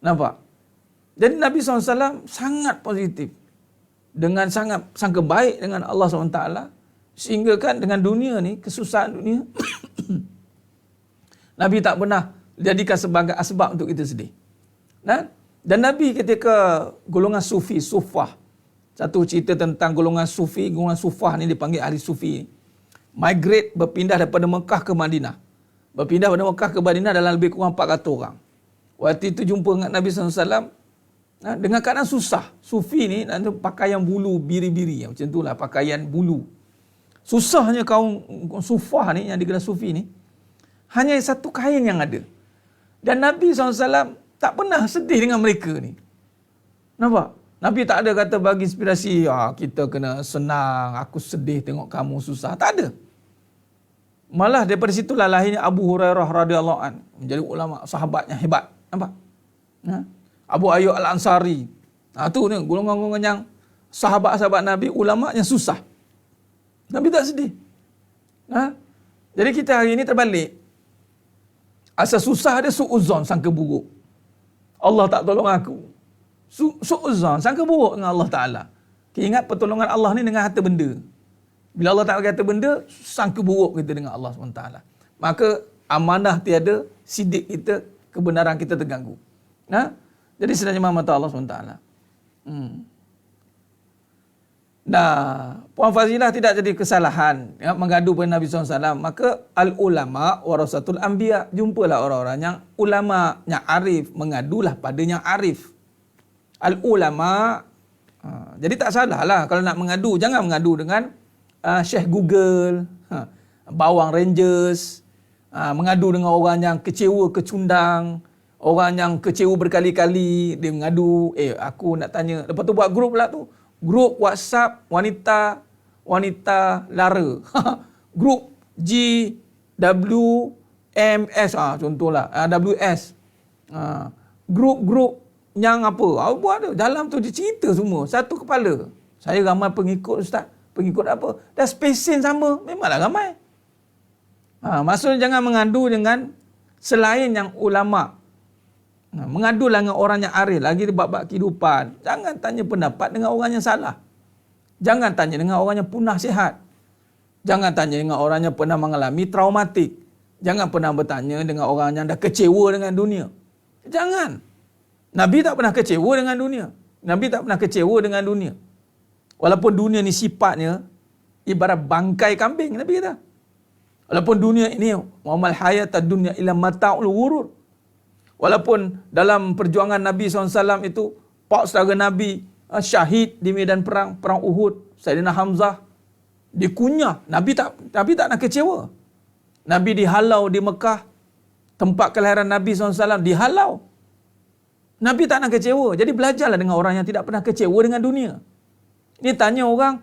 Nampak? Jadi Nabi SAW sangat positif. Dengan sangat sangka baik dengan Allah SWT. Sehingga kan dengan dunia ni, kesusahan dunia, Nabi tak pernah jadikan sebagai asbab untuk kita sedih. Dan Nabi ketika golongan Sufi, Sufah, satu cerita tentang golongan Sufi, golongan Sufah ni dipanggil ahli Sufi. Migrate, berpindah daripada Mekah ke Madinah. Berpindah daripada Mekah ke Madinah dalam lebih kurang 400 orang. Waktu itu jumpa dengan Nabi SAW, dengan keadaan susah. Sufi ni pakaian bulu biri-biri. Macam itulah pakaian bulu. Susahnya kaum Sufah ni yang digelar Sufi ni. Hanya satu kain yang ada. Dan Nabi SAW tak pernah sedih dengan mereka ni. Nampak? Nabi tak ada kata bagi inspirasi, kita kena senang, aku sedih tengok kamu susah. Tak ada. Malah daripada situlah lahirnya Abu Hurairah radhiyallahu an, menjadi ulama sahabat yang hebat. Nampak? Abu Ayyub Al-Ansari. Tu ni golongan-golongan yang sahabat-sahabat Nabi, ulama yang susah. Nabi tak sedih. Jadi kita hari ini terbalik. Asal susah ada su'uzon, sangka buruk. Allah tak tolong aku. Su'uzon, sangka buruk dengan Allah Ta'ala. Ingat pertolongan Allah ni dengan harta benda. Bila Allah tak bagi harta benda, sangka buruk kita dengan Allah SWT. Maka amanah tiada, sidik kita, kebenaran kita terganggu. Jadi sebenarnya mata Allah SWT. Nah, Puan Fazilah tidak jadi kesalahan mengadu pada Nabi SAW. Maka al-ulama warasatul anbiya. Jumpalah orang-orang yang ulama, yang arif, mengadulah pada yang arif. Al-ulama, jadi tak salah lah kalau nak mengadu. Jangan mengadu dengan Syekh Google, Bawang Rangers, mengadu dengan orang yang kecewa, kecundang, orang yang kecewa berkali-kali. Dia mengadu, aku nak tanya. Lepas tu buat grup pula tu. Grup WhatsApp wanita lara. Grup GWMS, contohlah, WS. Grup-grup yang apa? Buat ada. Dalam tu dia cerita semua. Satu kepala. Saya ramai pengikut ustaz. Pengikut apa? Dah spesien sama. Memanglah ramai. Maksudnya jangan mengadu dengan selain yang ulama'. Mengadulah dengan orang yang arif, lagi di bab-bab kehidupan. Jangan tanya pendapat dengan orang yang salah. Jangan tanya dengan orang yang punah sihat. Jangan tanya dengan orang yang pernah mengalami traumatik. Jangan pernah bertanya dengan orang yang dah kecewa dengan dunia. Jangan. Nabi tak pernah kecewa dengan dunia. Nabi tak pernah kecewa dengan dunia. Walaupun dunia ni sifatnya ibarat bangkai kambing, Nabi kata. Walaupun dunia ini wamal hayatad dunya illa mata'ul ghurur. Walaupun dalam perjuangan Nabi SAW itu, pak saudara Nabi syahid di medan perang Uhud, Sayyidina Hamzah dikunyah. Nabi tak nak kecewa. Nabi dihalau di Mekah, tempat kelahiran Nabi SAW, dihalau. Nabi tak nak kecewa. Jadi belajarlah dengan orang yang tidak pernah kecewa dengan dunia. Ni tanya orang,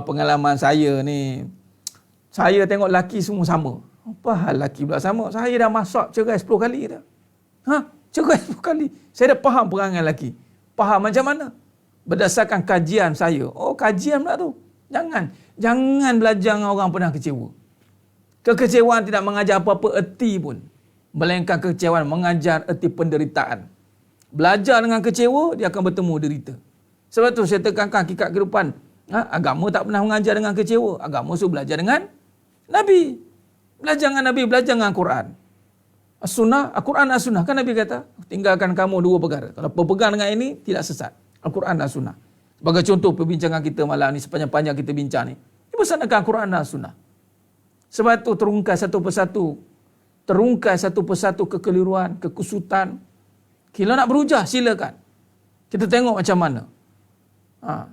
pengalaman saya ni, saya tengok laki semua sama. Apa hal laki pula sama? Saya dah masak cerai 10 kali dah. Cerai 10 kali. Saya dah faham perangai lelaki. Faham macam mana? Berdasarkan kajian saya. Kajian pula tu. Jangan belajar dengan orang pernah kecewa. Kekecewaan tidak mengajar apa-apa erti pun. Melainkan kekecewaan mengajar erti penderitaan. Belajar dengan kecewa, dia akan bertemu derita. Sebab tu saya tekankan hakikat kehidupan. Agama tak pernah mengajar dengan kecewa. Agama suruh belajar dengan Nabi. Belajar dengan Nabi, belajar dengan Quran. As-sunnah, Al-Quran dan As-sunnah. Kan Nabi kata, tinggalkan kamu 2 perkara. Kalau berpegang dengan ini, tidak sesat. Al-Quran dan As-sunnah. Sebagai contoh perbincangan kita malam ni, sepanjang-panjang kita bincang ni. Bersanakan Al-Quran dan As-sunnah. Sebab itu terungkai satu persatu. Terungkai satu persatu kekeliruan, kekusutan. Kalau nak berhujah, silakan. Kita tengok macam mana.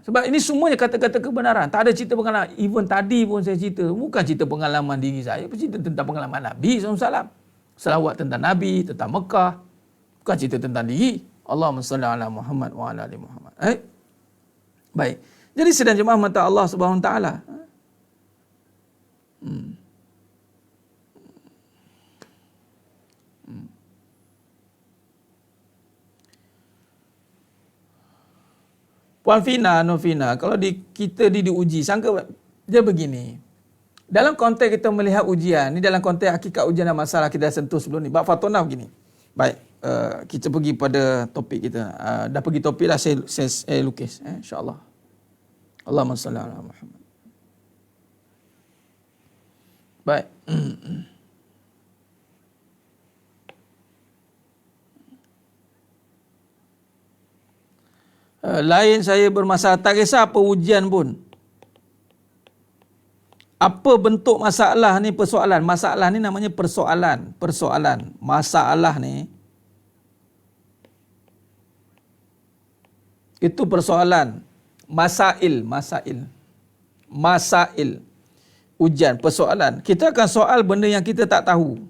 Sebab ini semuanya kata-kata kebenaran. Tak ada cerita pengalaman. Even tadi pun saya cerita. Bukan cerita pengalaman diri saya. Cerita tentang pengalaman Nabi SAW. Selawat tentang Nabi, tentang Mekah. Bukan cerita tentang diri. Allahumma salli ala Muhammad wa ala ali Muhammad. Baik. Jadi sedang jemaah mata Allah Subhanahu Wa Taala. Puan Fina, Novina, kalau kita diuji, sangka dia begini. Dalam konteks kita melihat ujian, ni dalam konteks hakikat ujian dan masalah kita dah sentuh sebelum ni. Bab Fatona begini. Baik, kita pergi pada topik kita. Dah pergi topik dah, saya lukis. InsyaAllah. Allahumma salli ala Muhammad. Baik. Lain saya bermasalah, tak kisah apa ujian pun. Apa bentuk masalah ni, persoalan. Masalah ni namanya persoalan. Masalah ni itu persoalan. Masail. Ujian, persoalan. Kita akan soal benda yang kita tak tahu.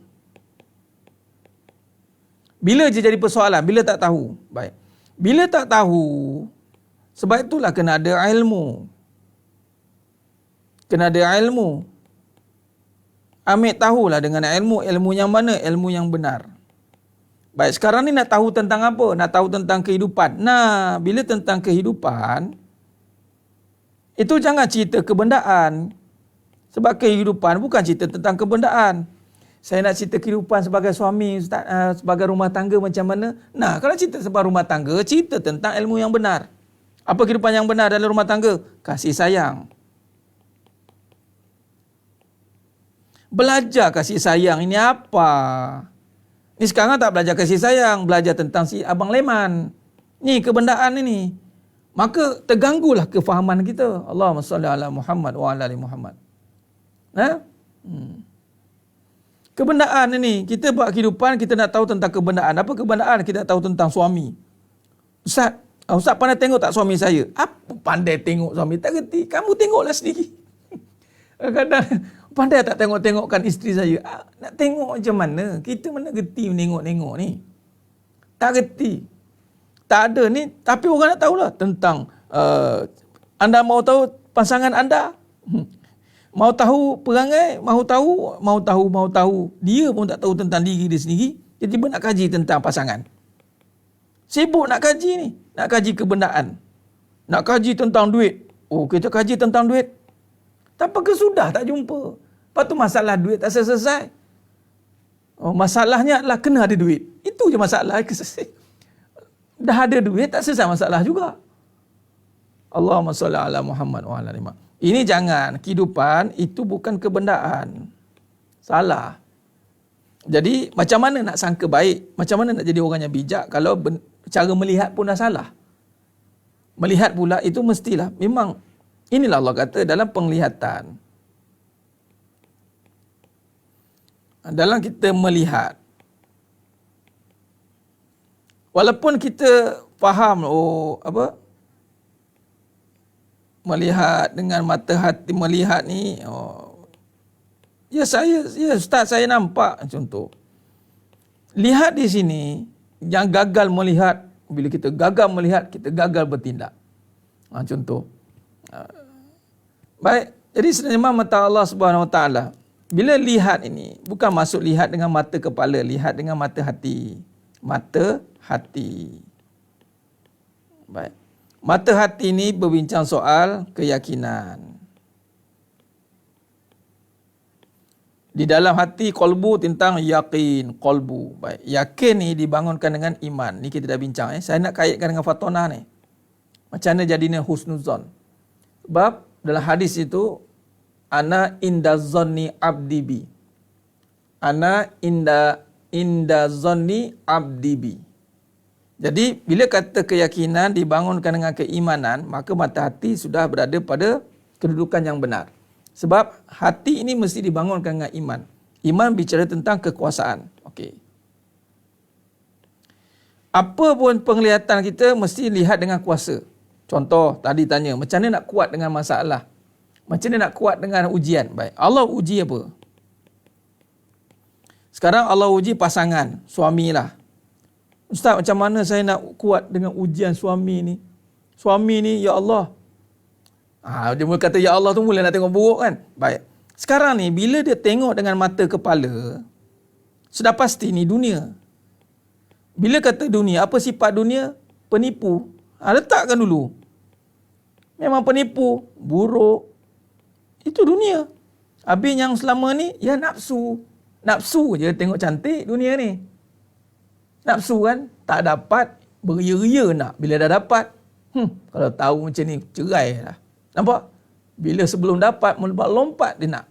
Bila je jadi persoalan? Bila tak tahu. Baik. Bila tak tahu, sebab itulah kena ada ilmu. Kena ada ilmu. Ambil tahulah dengan ilmu. Ilmu yang mana? Ilmu yang benar. Baik, sekarang ni nak tahu tentang apa? Nak tahu tentang kehidupan. Nah, bila tentang kehidupan, itu jangan cerita kebendaan. Sebab kehidupan bukan cerita tentang kebendaan. Saya nak cerita kehidupan sebagai suami, Ustaz, sebagai rumah tangga macam mana. Nah, kalau cerita sebagai rumah tangga, cerita tentang ilmu yang benar. Apa kehidupan yang benar dalam rumah tangga? Kasih sayang. Belajar kasih sayang ini apa? Ni sekarang tak belajar kasih sayang, belajar tentang si Abang Leman. Ni kebendaan ini. Maka terganggulah kefahaman kita. Allahumma salli ala Muhammad wa ala ali Muhammad. Kebendaan ini, kita buat kehidupan, kita nak tahu tentang kebendaan. Apa kebendaan? Kita nak tahu tentang suami. Ustaz pandai tengok tak suami saya? Apa pandai tengok suami? Tak kerti. Kamu tengoklah sendiri. Kadang-kadang pandai tak tengok-tengokkan isteri saya? Nak tengok macam mana? Kita mana kerti menengok-nengok ni? Tak kerti. Tak ada ni. Tapi orang nak tahulah tentang anda mau tahu pasangan anda? Mau tahu perangai? Mau tahu. Dia pun tak tahu tentang diri dia sendiri. Dia tiba nak kaji tentang pasangan. Sibuk nak kaji ni. Nak kaji kebendaan. Nak kaji tentang duit. Oh, kita kaji tentang duit. Tapi sudah tak jumpa. Lepas tu masalah duit tak selesai. Oh, masalahnya adalah kena ada duit. Itu je masalah. Dah ada duit tak selesai masalah juga. Allahumma salli ala Muhammad wa ala ali Muhammad. Ini jangan. Kehidupan itu bukan kebendaan. Salah. Jadi macam mana nak sangka baik? Macam mana nak jadi orang yang bijak kalau cara melihat pun dah salah? Melihat pula itu mestilah. Memang inilah Allah kata dalam penglihatan. Dalam kita melihat. Walaupun kita faham, melihat dengan mata hati, melihat ni, Ustaz saya nampak, contoh. Lihat di sini, yang gagal melihat, bila kita gagal melihat, kita gagal bertindak. Contoh. Baik, jadi sebenarnya mata Allah Subhanahu Wa Taala. Bila lihat ini, bukan masuk lihat dengan mata kepala, lihat dengan mata hati. Mata hati. Baik. Mata hati ini berbincang soal keyakinan. Di dalam hati kolbu tentang yakin, kolbu. Baik. Yakin ni dibangunkan dengan iman. Ni kita dah bincang. Saya nak kaitkan dengan Fatonah ni. Macam mana jadinya husnuzon. Sebab dalam hadis itu, ana inda zonni abdi bi. Ana inda zonni abdi bi. Jadi, bila kata keyakinan dibangunkan dengan keimanan, maka mata hati sudah berada pada kedudukan yang benar. Sebab hati ini mesti dibangunkan dengan iman. Iman bicara tentang kekuasaan. Okey. Apa pun penglihatan kita mesti lihat dengan kuasa. Contoh, tadi tanya, macam mana nak kuat dengan masalah? Macam mana nak kuat dengan ujian? Baik, Allah uji apa? Sekarang Allah uji pasangan, suamilah. Ustaz, macam mana saya nak kuat dengan ujian suami ni? Suami ni, ya Allah. Dia mula kata, ya Allah tu mula nak tengok buruk kan? Baik. Sekarang ni, bila dia tengok dengan mata kepala, sudah pasti ni dunia. Bila kata dunia, apa sifat dunia? Penipu. Letakkan dulu. Memang penipu, buruk. Itu dunia. Habis yang selama ni, ya nafsu. Nafsu je tengok cantik dunia ni. Nafsu kan, tak dapat, beria-ria nak. Bila dah dapat, kalau tahu macam ni, cerai lah. Nampak? Bila sebelum dapat, lompat dia nak.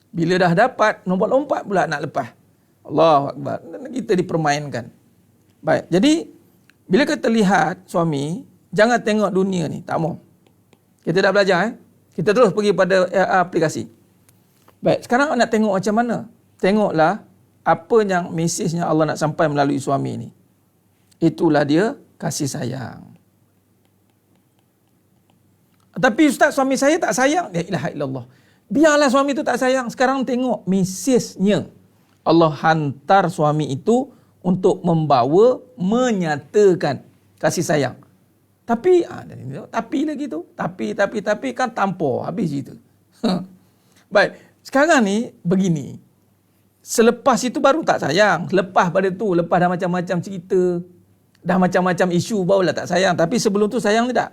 Bila dah dapat, lompat pula nak lepas. Allahu Akbar. Kita dipermainkan. Baik, jadi, bila kita lihat suami, jangan tengok dunia ni. Tak mau. Kita dah belajar. Kita terus pergi pada aplikasi. Baik, sekarang nak tengok macam mana? Tengoklah apa yang mesejnya Allah nak sampai melalui suami ni. Itulah dia kasih sayang. Tapi Ustaz, suami saya tak sayang. La ilaha illallah. Biarlah suami itu tak sayang. Sekarang tengok mesejnya. Allah hantar suami itu untuk membawa, menyatakan kasih sayang. Tapi lagi tu, tapi kan tanpa habis cerita. Baik, sekarang ni begini. Selepas itu baru tak sayang. Lepas pada tu, lepas dah macam-macam cerita, dah macam-macam isu, barulah tak sayang. Tapi sebelum tu sayang tak?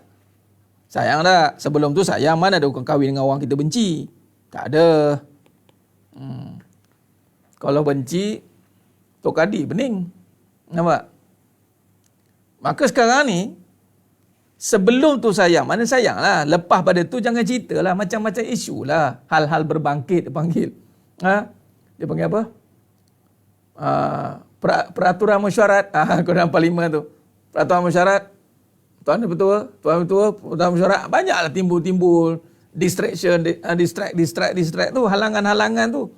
Sayang tak? Sebelum tu sayang. Mana ada orang kahwin dengan orang kita benci? Tak ada. Kalau benci, Tok Kadi bening. Nampak? Maka sekarang ni, sebelum tu sayang, mana sayang lah. Lepas pada tu jangan cerita lah. Macam-macam isu lah. Hal-hal berbangkit dia panggil. Dia panggil apa? Peraturan mesyuarat. Dalam parlimen tu. Peraturan mesyuarat. Tuan Ketua, peraturan mesyuarat. Banyaklah timbul-timbul. Distraction, distract tu. Halangan-halangan tu.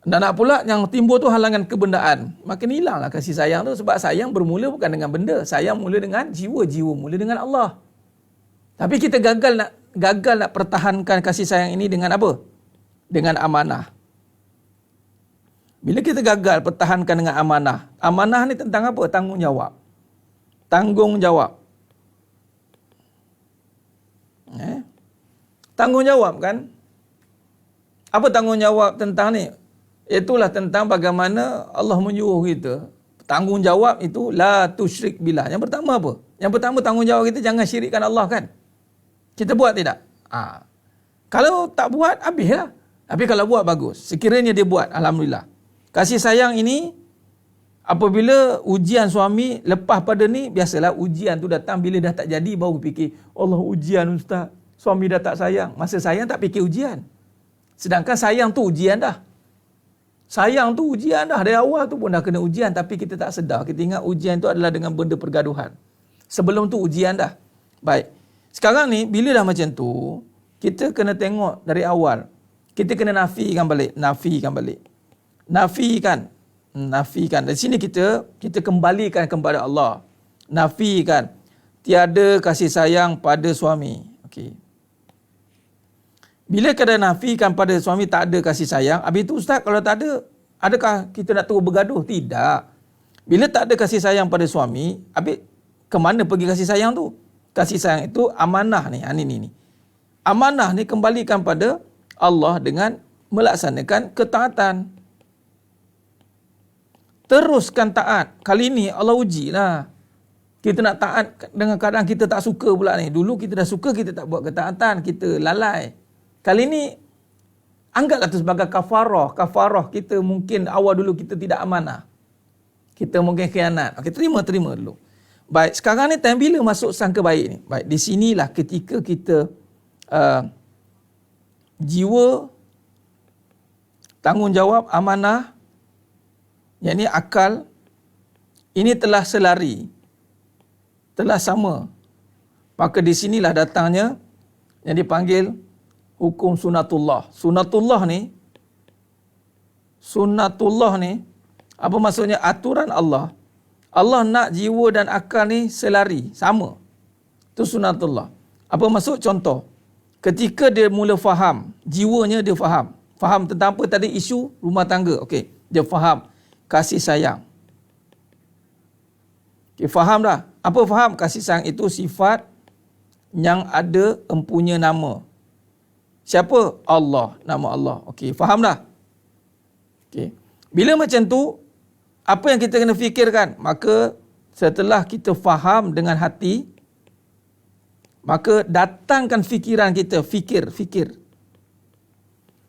Dan nak pula yang timbul tu halangan kebendaan. Makin hilanglah kasih sayang tu. Sebab sayang bermula bukan dengan benda. Sayang mula dengan jiwa. Jiwa mula dengan Allah. Tapi kita gagal nak pertahankan kasih sayang ini dengan apa? Dengan amanah. Bila kita gagal pertahankan dengan amanah. Amanah ni tentang apa? Tanggungjawab. Tanggungjawab. Tanggungjawab kan? Apa tanggungjawab tentang ni? Itulah tentang bagaimana Allah menyuruh kita. Tanggungjawab itu la tusyrik billah. Yang pertama apa? Yang pertama tanggungjawab kita jangan syirikkan Allah kan? Kita buat tidak? Kalau tak buat, habislah. Tapi kalau buat, bagus. Sekiranya dia buat, alhamdulillah. Kasih sayang ini, apabila ujian suami, lepas pada ni, biasalah ujian tu datang bila dah tak jadi, baru fikir, Allah ujian Ustaz, suami dah tak sayang. Masa sayang tak fikir ujian. Sedangkan sayang tu ujian dah. Sayang tu ujian dah. Dari awal tu pun dah kena ujian, tapi kita tak sedar. Kita ingat ujian tu adalah dengan benda pergaduhan. Sebelum tu ujian dah. Baik. Sekarang ni, bila dah macam tu, kita kena tengok dari awal. Kita kena nafikan balik. Nafikan. Dari sini kita kembalikan kepada Allah. Nafikan. Tiada kasih sayang pada suami. Okey. Bila kita nafikan pada suami tak ada kasih sayang, habis itu Ustaz, kalau tak ada, adakah kita nak terus bergaduh? Tidak. Bila tak ada kasih sayang pada suami, habis ke mana pergi kasih sayang tu? Kasih sayang itu amanah ni. Ni. Amanah ni kembalikan pada Allah dengan melaksanakan ketaatan. Teruskan taat. Kali ni Allah ujilah. Kita nak taat dengan keadaan kita tak suka pula ni. Dulu kita dah suka, kita tak buat ketaatan, kita lalai. Kali ni anggaplah tu sebagai kafarah. Kafarah kita mungkin awal dulu kita tidak amanah. Kita mungkin khianat. Okey, terima dulu. Baik, sekarang ni time bila masuk sangka baik ni? Baik, di sinilah ketika kita jiwa, tanggungjawab, amanah, yang ni akal, ini telah selari, telah sama. Maka di sinilah datangnya yang dipanggil hukum sunatullah. Sunatullah ni, apa maksudnya? Aturan Allah. Allah nak jiwa dan akal ni selari, sama. Itu sunatullah. Apa maksud? Contoh. Ketika dia mula faham, jiwanya dia faham. Faham tentang apa tadi? Isu rumah tangga. Okey, dia faham kasih sayang. Okey, faham dah. Apa faham? Kasih sayang itu sifat yang ada empunya nama. Siapa? Allah. Nama Allah. Okey, faham dah? Okey. Bila macam tu, apa yang kita kena fikirkan? Maka setelah kita faham dengan hati, maka datangkan fikiran kita.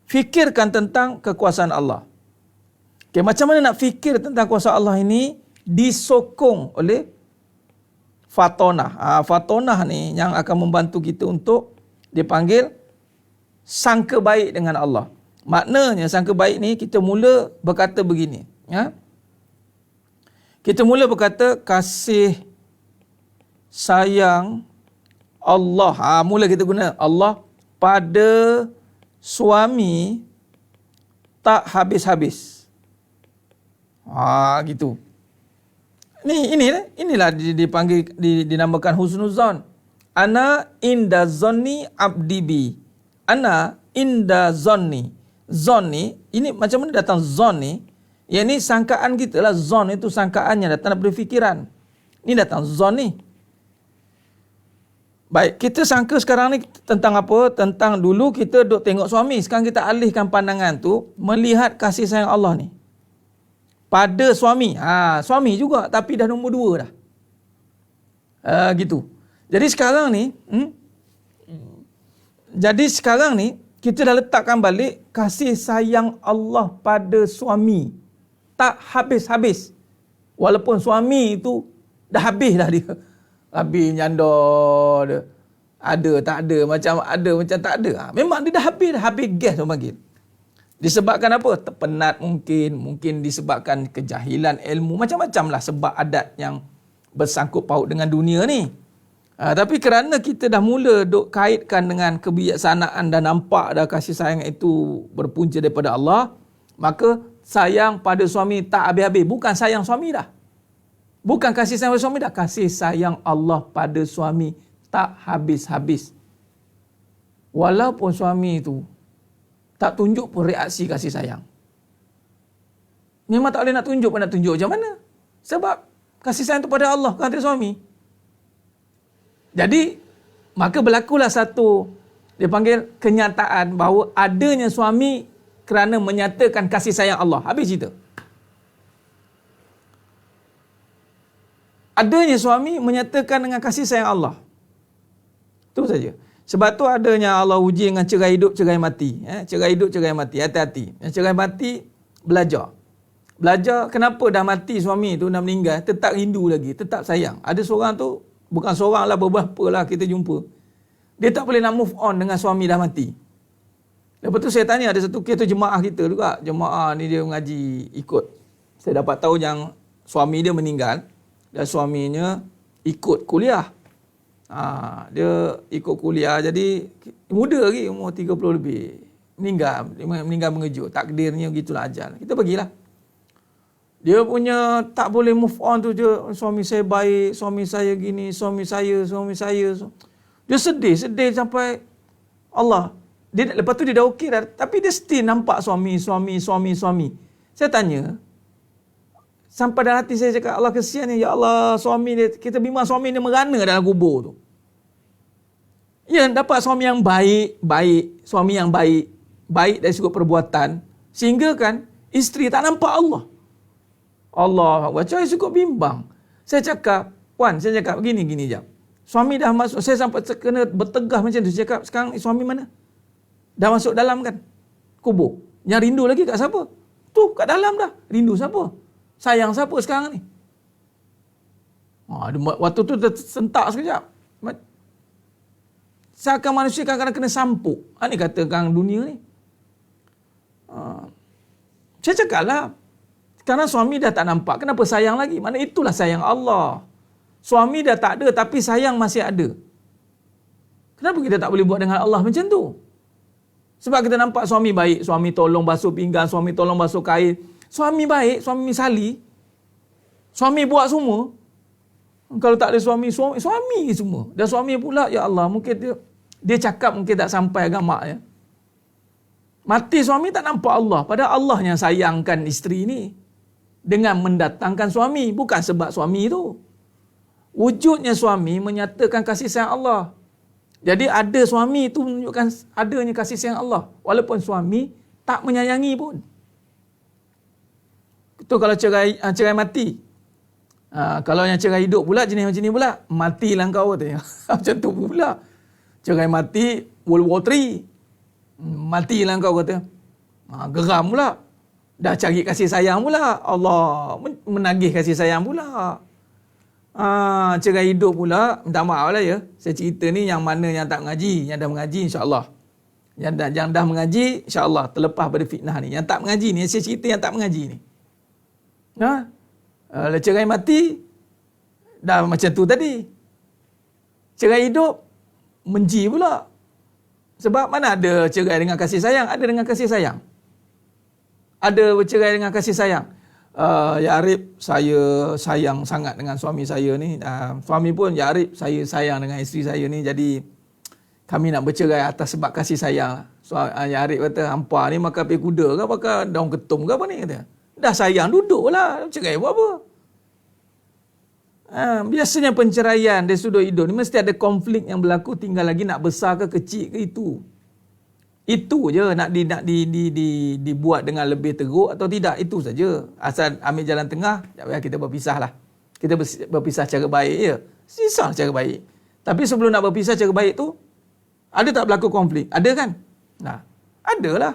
Fikirkan tentang kekuasaan Allah. Okey, macam mana nak fikir tentang kuasa Allah ini? Disokong oleh fatonah. Fatonah ni yang akan membantu kita untuk dipanggil sangka baik dengan Allah. Maknanya sangka baik ni kita mula berkata begini. Kita mula berkata kasih sayang Allah. Mula kita guna Allah pada suami tak habis-habis. Gitu. Inilah dipanggil, dinamakan husnuzan. Ana inda zonni abdi bi. Ana inda zonni. Zon ni, ini macam mana datang zon ni? Yang ni sangkaan kita lah. Zon itu sangkaannya, datang daripada fikiran. Ni datang zon ni. Baik, kita sangka sekarang ni tentang apa? Tentang dulu kita duk tengok suami. Sekarang kita alihkan pandangan tu, melihat kasih sayang Allah ni. Pada suami. Suami juga, tapi dah nombor 2 dah. Gitu. Jadi sekarang ni, kita dah letakkan balik kasih sayang Allah pada suami. Tak habis-habis. Walaupun suami itu dah habis dah dia. Habis nyanda dia. Ada tak ada, macam ada macam tak ada. Memang dia dah habis gas orang panggil. Disebabkan apa? Terpenat mungkin disebabkan kejahilan ilmu, macam-macam lah sebab adat yang bersangkut paut dengan dunia ni. Tapi kerana kita dah mula duk kaitkan dengan kebijaksanaan dan nampak dah kasih sayang itu berpunca daripada Allah, maka sayang pada suami tak habis-habis. Bukan sayang suami dah. Bukan kasih sayang pada suami dah. Kasih sayang Allah pada suami tak habis-habis. Walaupun suami itu tak tunjuk pun reaksi kasih sayang. Memang tak boleh nak tunjuk pun, nak tunjuk macam mana? Sebab kasih sayang itu pada Allah, bukan pada suami. Jadi, maka berlakulah satu, dia panggil kenyataan bahawa adanya suami kerana menyatakan kasih sayang Allah. Habis cerita. Adanya suami menyatakan dengan kasih sayang Allah. Itu saja. Sebab tu adanya Allah uji dengan cerai hidup, cerai mati. Cerai hidup, cerai mati. Hati-hati. Yang cerai mati, belajar. Belajar kenapa dah mati suami tu, dah meninggal, tetap rindu lagi, tetap sayang. Ada seorang tu, bukan seorang lah, beberapa lah kita jumpa. Dia tak boleh nak move on dengan suami dah mati. Lepas tu saya tanya, ada satu kes tu jemaah kita juga. Jemaah ni dia mengaji ikut. Saya dapat tahu yang suami dia meninggal dan suaminya ikut kuliah. Dia ikut kuliah, jadi muda lagi, umur 30 lebih. Meninggal mengejut. Takdirnya gitulah ajal. Kita pergilah. Dia punya tak boleh move on tu je. Suami saya baik, suami saya gini, suami saya. Dia sedih sampai Allah. Lepas tu dia dah okey dah. Tapi dia still nampak suami. Saya tanya, sampai dalam hati saya cakap, Allah kesian ni, ya Allah, suami dia, kita bimbang suami dia merana dalam kubur tu. Ya, dapat suami yang baik, suami yang baik dari segi perbuatan, sehingga kan isteri tak nampak Allah. Allah, macam saya cukup bimbang. Saya cakap, Puan, gini jap. Suami dah masuk, saya sampai kena bertegah macam tu. Saya cakap, sekarang suami mana? Dah masuk dalam kan? Kubur. Yang rindu lagi kat siapa? Tu, kat dalam dah. Rindu siapa? Sayang siapa sekarang ni? Waktu tu tersentak sekejap. Seakan manusia kadang-kadang kena sampuk. Ni katakan dunia ni. Saya cakap lah, kerana suami dah tak nampak, kenapa sayang lagi? Mana itulah sayang Allah. Suami dah tak ada, tapi sayang masih ada. Kenapa kita tak boleh buat dengan Allah macam tu? Sebab kita nampak suami baik, suami tolong basuh pinggan, suami tolong basuh kain. Suami baik, suami misali. Suami buat semua. Kalau tak ada suami semua. Dan suami pula, ya Allah, mungkin dia cakap mungkin tak sampai agama ya. Mati suami tak nampak Allah. Padahal Allah yang sayangkan isteri ni dengan mendatangkan suami. Bukan sebab suami tu. Wujudnya suami menyatakan kasih sayang Allah. Jadi ada suami itu menunjukkan adanya kasih sayang Allah. Walaupun suami tak menyayangi pun. Itu kalau cerai mati. Kalau yang cerai hidup pula, jenis macam ni pula, matilah kau katanya. Macam tu pula. Cerai mati, World War III. Matilah kau kata. Geram pula. Dah cari kasih sayang pula. Allah menagih kasih sayang pula. Cerai hidup pula. Minta maaf lah ya. Saya cerita ni yang mana yang tak mengaji. Yang dah mengaji insyaAllah. Yang dah mengaji insyaAllah terlepas pada fitnah ni. Yang tak mengaji ni, saya cerita yang tak mengaji ni. Cerai mati dah macam tu tadi. Cerai hidup menji pula. Sebab mana ada cerai dengan kasih sayang? Ada dengan kasih sayang. Ada bercerai dengan kasih sayang. Ya Arif, saya sayang sangat dengan suami saya ni. Suami pun, Ya Arif, saya sayang dengan isteri saya ni. Jadi kami nak bercerai atas sebab kasih sayang. Ya Arif kata, hampa ni makan api kuda ke, makan daun ketum ke apa ni? Kata. Dah sayang, duduklah. Cerai buat apa? Biasanya penceraian dari sudut hidup ni mesti ada konflik yang berlaku, tinggal lagi nak besar ke kecil ke itu. Itu je nak dibuat dengan lebih teruk atau tidak, itu saja. Asal ambil jalan tengah, kita berpisah lah. Kita berpisah cara baik je. Sisa cara baik. Tapi sebelum nak berpisah cara baik tu, ada tak berlaku konflik? Ada kan? Nah, ada lah.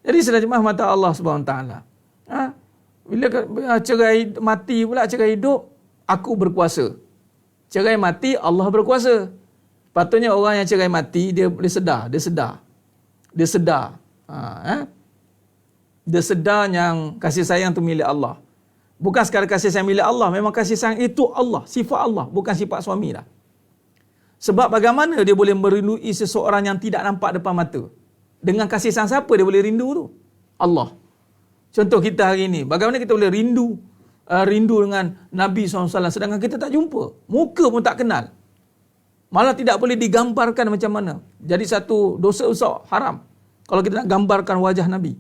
Jadi sedalam mata Allah SWT. Bila cerai mati pula, cerai hidup, aku berkuasa. Cerai mati, Allah berkuasa. Patutnya orang yang cerai mati, dia boleh sedar. Dia sedar. Dia sedar yang kasih sayang tu milik Allah. Bukan sekadar kasih sayang milik Allah, memang kasih sayang itu Allah, sifat Allah, bukan sifat suami dah. Sebab bagaimana dia boleh merindui seseorang yang tidak nampak depan mata? Dengan kasih sayang siapa dia boleh rindu tu? Allah. Contoh kita hari ini, bagaimana kita boleh rindu dengan Nabi SAW sedangkan kita tak jumpa, muka pun tak kenal. Malah tidak boleh digambarkan macam mana. Jadi satu dosa besar, haram, kalau kita nak gambarkan wajah Nabi.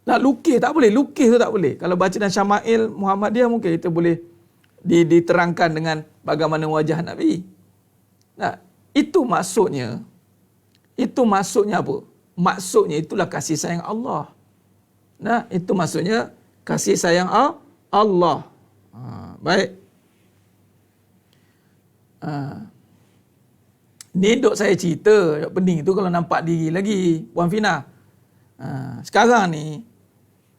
Nak lukis tak boleh, lukis tu tak boleh. Kalau baca dalam Syama'il Muhammadiyah mungkin kita boleh diterangkan dengan bagaimana wajah Nabi. Nah, itu maksudnya apa? Maksudnya itulah kasih sayang Allah. Nah, itu maksudnya kasih sayang Allah. Baik. Ni duk saya cerita pening tu kalau nampak diri lagi, Puan Fina. Sekarang ni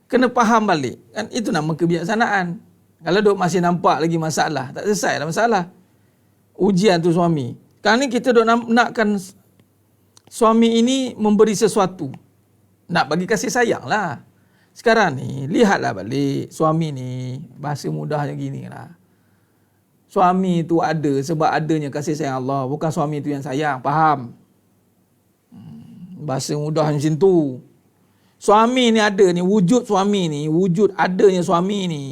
kena faham balik. Kan itu nama kebijaksanaan. Kalau duk masih nampak lagi masalah, tak selesai lah masalah. Ujian tu suami. Sekarang ni kita duk nakkan suami ini memberi sesuatu. Nak bagi kasih sayang lah. Sekarang ni, lihatlah balik suami ni, bahasa mudahnya gini lah. Suami tu ada sebab adanya kasih sayang Allah. Bukan suami tu yang sayang, faham? Bahasa mudah macam tu. Suami ni ada ni, wujud suami ni, wujud adanya suami ni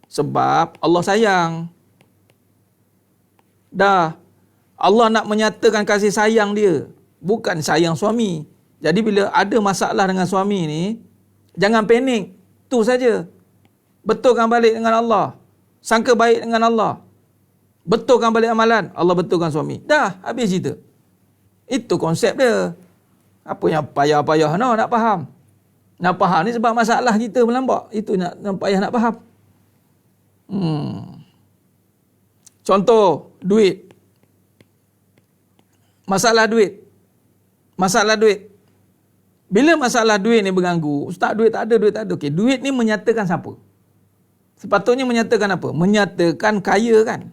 sebab Allah sayang. Dah. Allah nak menyatakan kasih sayang dia, bukan sayang suami. Jadi bila ada masalah dengan suami ni, jangan panik. Tu saja. Betulkan balik dengan Allah. Sangka baik dengan Allah. Betulkan balik amalan, Allah betulkan suami. Dah, habis cerita. Itu konsep dia. Apa yang payah-payah nak faham? Nak faham ni sebab masalah kita melambat. Itu nak payah nak faham. Contoh, duit. Masalah duit. Bila masalah duit ni berganggu, ustaz duit tak ada. Okey, duit ni menyatakan siapa? Sepatutnya menyatakan apa? Menyatakan kaya kan?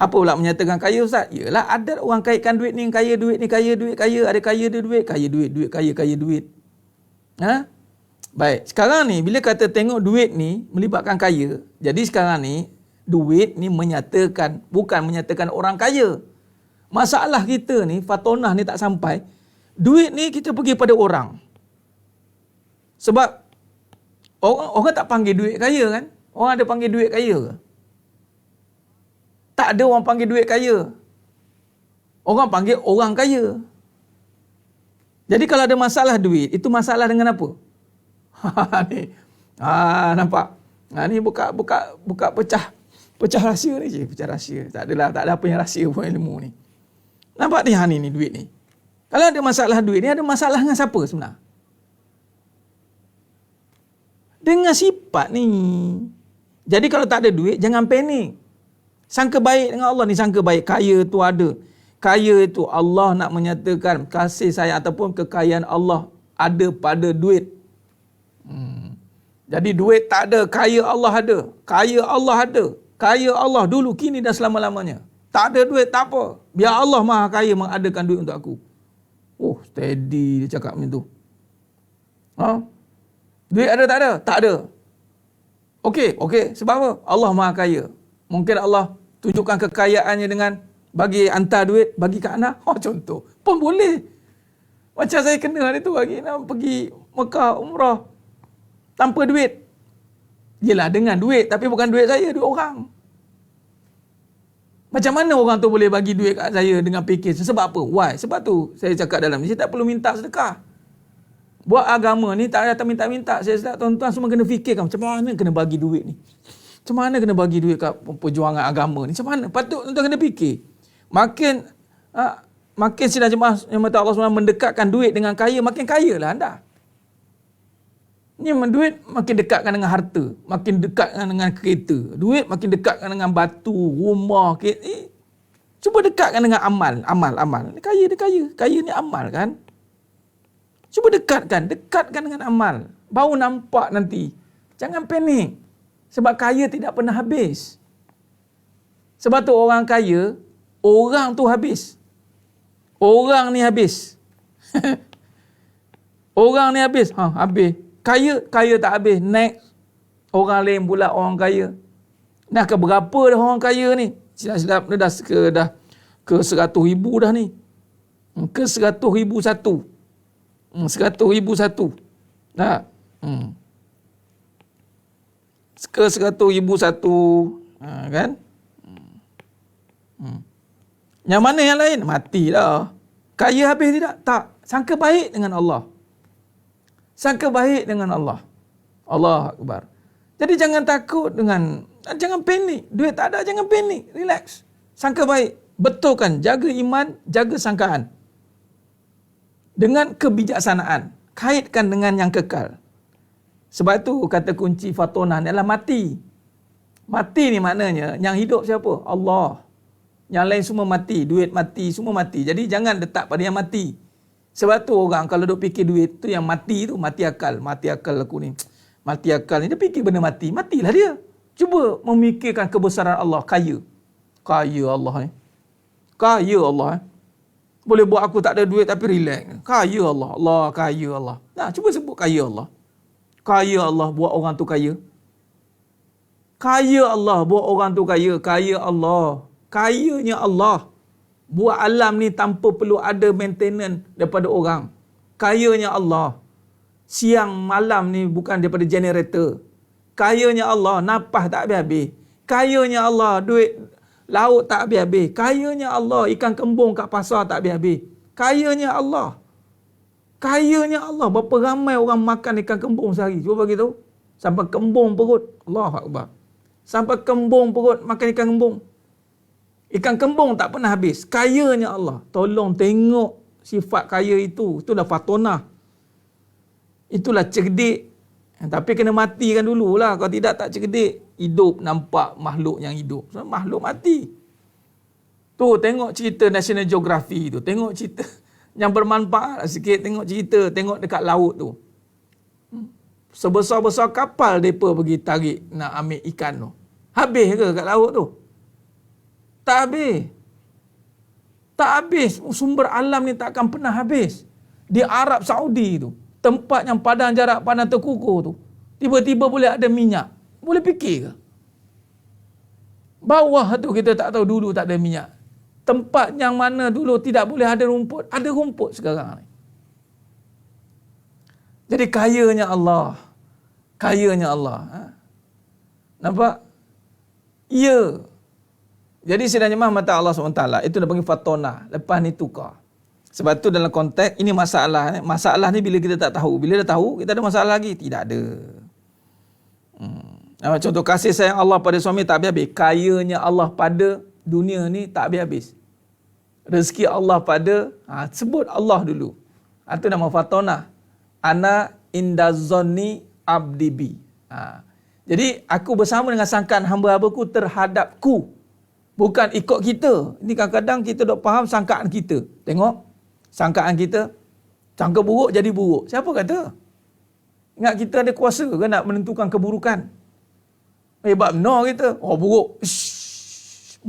Apa pula menyatakan kaya ustaz? Yalah ada orang kaitkan duit ni, kaya duit ni, kaya duit, kaya. Ada kaya dia duit, kaya duit, kaya duit. Baik, sekarang ni bila kata tengok duit ni melibatkan kaya, jadi sekarang ni duit ni menyatakan, bukan menyatakan orang kaya. Masalah kita ni, fatonah ni tak sampai. Duit ni kita pergi pada orang. Sebab orang tak panggil duit kaya kan? Orang ada panggil duit kaya ke? Tak ada orang panggil duit kaya. Orang panggil orang kaya. Jadi kalau ada masalah duit, itu masalah dengan apa? Ni. Nampak? Ni buka pecah rahsia ni je, pecah rahsia. Tak ada apa yang rahsia pun ilmu ni. Nampak ni duit ni. Kalau ada masalah duit ni, ada masalah dengan siapa sebenarnya? Dengan sifat ni. Jadi kalau tak ada duit, jangan panik. Sangka baik dengan Allah ni, sangka baik. Kaya tu ada. Kaya itu Allah nak menyatakan kasih sayang ataupun kekayaan Allah ada pada duit. Jadi duit tak ada, kaya Allah ada. Kaya Allah ada. Kaya Allah dulu, kini dan selama-lamanya. Tak ada duit, tak apa. Biar Allah maha kaya mengadakan duit untuk aku. Oh, steady dia cakap macam tu. Duit ada tak ada? Tak ada. Okey. Sebab apa? Allah maha kaya. Mungkin Allah tunjukkan kekayaannya dengan bagi hantar duit, bagi kat anak. Contoh. Pun boleh. Macam saya kena hari tu lagi nak pergi Mekah umrah tanpa duit. Yelah dengan duit, tapi bukan duit saya, duit orang. Macam mana orang tu boleh bagi duit kat saya dengan package? Sebab apa? Why? Sebab tu saya cakap dalam ni, saya tak perlu minta sedekah. Buat agama ni tak datang minta-minta. Saya sedap tuan-tuan semua kena fikirkan macam mana kena bagi duit ni. Macam mana kena bagi duit kat perjuangan agama ni. Macam mana? Patut tuan-tuan kena fikir. Makin sidang jemaah yang mata Allah SWT mendekatkan duit dengan kaya, makin kaya lah anda. Ni duit makin dekatkan dengan harta, makin dekatkan dengan kereta. Duit makin dekatkan dengan batu, rumah. Cuba dekatkan dengan amal. Kaya dia kaya. Kaya ni amal kan. Cuba dekatkan dengan amal. Baru nampak nanti. Jangan panik. Sebab kaya tidak pernah habis. Sebab tu orang kaya, orang tu habis. Orang ni habis. Orang ni habis. Habis. Kaya tak habis. Next. Orang lain pula orang kaya. Dah ke berapa dah orang kaya ni? Silap-silap dah ke 100,000 dah ni. Ke 100,000 satu. 100,000 satu. Dah. Ke 100,000 satu. Kan? Yang mana yang lain? Mati dah. Kaya habis tidak? Tak. Sangka baik dengan Allah. Sangka baik dengan Allah. Allah Akbar. Jadi jangan takut jangan panik. Duit tak ada, jangan panik. Relax. Sangka baik. Betulkan. Jaga iman, jaga sangkaan. Dengan kebijaksanaan. Kaitkan dengan yang kekal. Sebab itu kata kunci fatonah adalah mati. Mati ni maknanya, yang hidup siapa? Allah. Yang lain semua mati, duit mati, semua mati. Jadi jangan letak pada yang mati. Sebab tu orang kalau duk fikir duit tu yang mati tu, mati akal aku ni. Mati akal ni, dia fikir benda mati. Matilah dia. Cuba memikirkan kebesaran Allah, kaya. Kaya Allah ni. Kaya Allah. Boleh buat aku tak ada duit tapi relax. Kaya Allah. Allah kaya Allah. Nah, cuba sebut kaya Allah. Kaya Allah buat orang tu kaya. Kaya Allah buat orang tu kaya. Kaya Allah. Kayanya Allah buat alam ni tanpa perlu ada maintenance daripada orang. Kayanya Allah. Siang malam ni bukan daripada generator. Kayanya Allah napas tak habis-habis. Kayanya Allah duit laut tak habis-habis. Kayanya Allah ikan kembung kat pasar tak habis-habis. Kayanya Allah. Kayanya Allah. Berapa ramai orang makan ikan kembung sehari? Cuba bagi tahu. Sampai kembung perut. Allahu Akbar. Sampai kembung perut makan ikan kembung. Ikan kembung tak pernah habis. Kayanya Allah. Tolong tengok sifat kaya itu. Itulah fatonah. Itulah cerdik. Tapi kena matikan dululah. Kalau tidak tak cerdik. Hidup nampak makhluk yang hidup. So, makhluk mati. Tu tengok cerita National Geography tu. Tengok cerita yang bermanfaat sikit. Tengok cerita. Tengok dekat laut tu. Sebesar-besar kapal mereka pergi tarik nak ambil ikan tu. Habis ke kat laut tu? Tak habis. Tak habis. Sumber alam ni tak akan pernah habis. Di Arab Saudi tu. Tempat yang padang jarak pandang terkukur tu. Tiba-tiba boleh ada minyak. Boleh fikir ke? Bawah tu kita tak tahu dulu tak ada minyak. Tempat yang mana dulu tidak boleh ada rumput. Ada rumput sekarang ni. Jadi kayanya Allah. Kayanya Allah. Nampak? Ya. Jadi sidang jemaah mata Allah SWT, itu dah panggil fatonah. Lepas ni tukar. Sebab tu dalam konteks, ini masalah. Masalah ni bila kita tak tahu. Bila dah tahu, kita ada masalah lagi? Tidak ada. Contoh kasih sayang Allah pada suami tak habis-habis. Kayanya Allah pada dunia ni tak habis-habis. Rezeki Allah pada, sebut Allah dulu. Itu nama fatonah. Ana indazonni abdibi. Jadi, aku bersama dengan sangkaan hamba-hambaku terhadapku. Bukan ikut kita. Ini kadang-kadang kita dok faham sangkaan kita. Tengok. Sangkaan kita. Sangka buruk jadi buruk. Siapa kata? Ingat kita ada kuasa ke nak menentukan keburukan? Hebat benar kita. Oh buruk.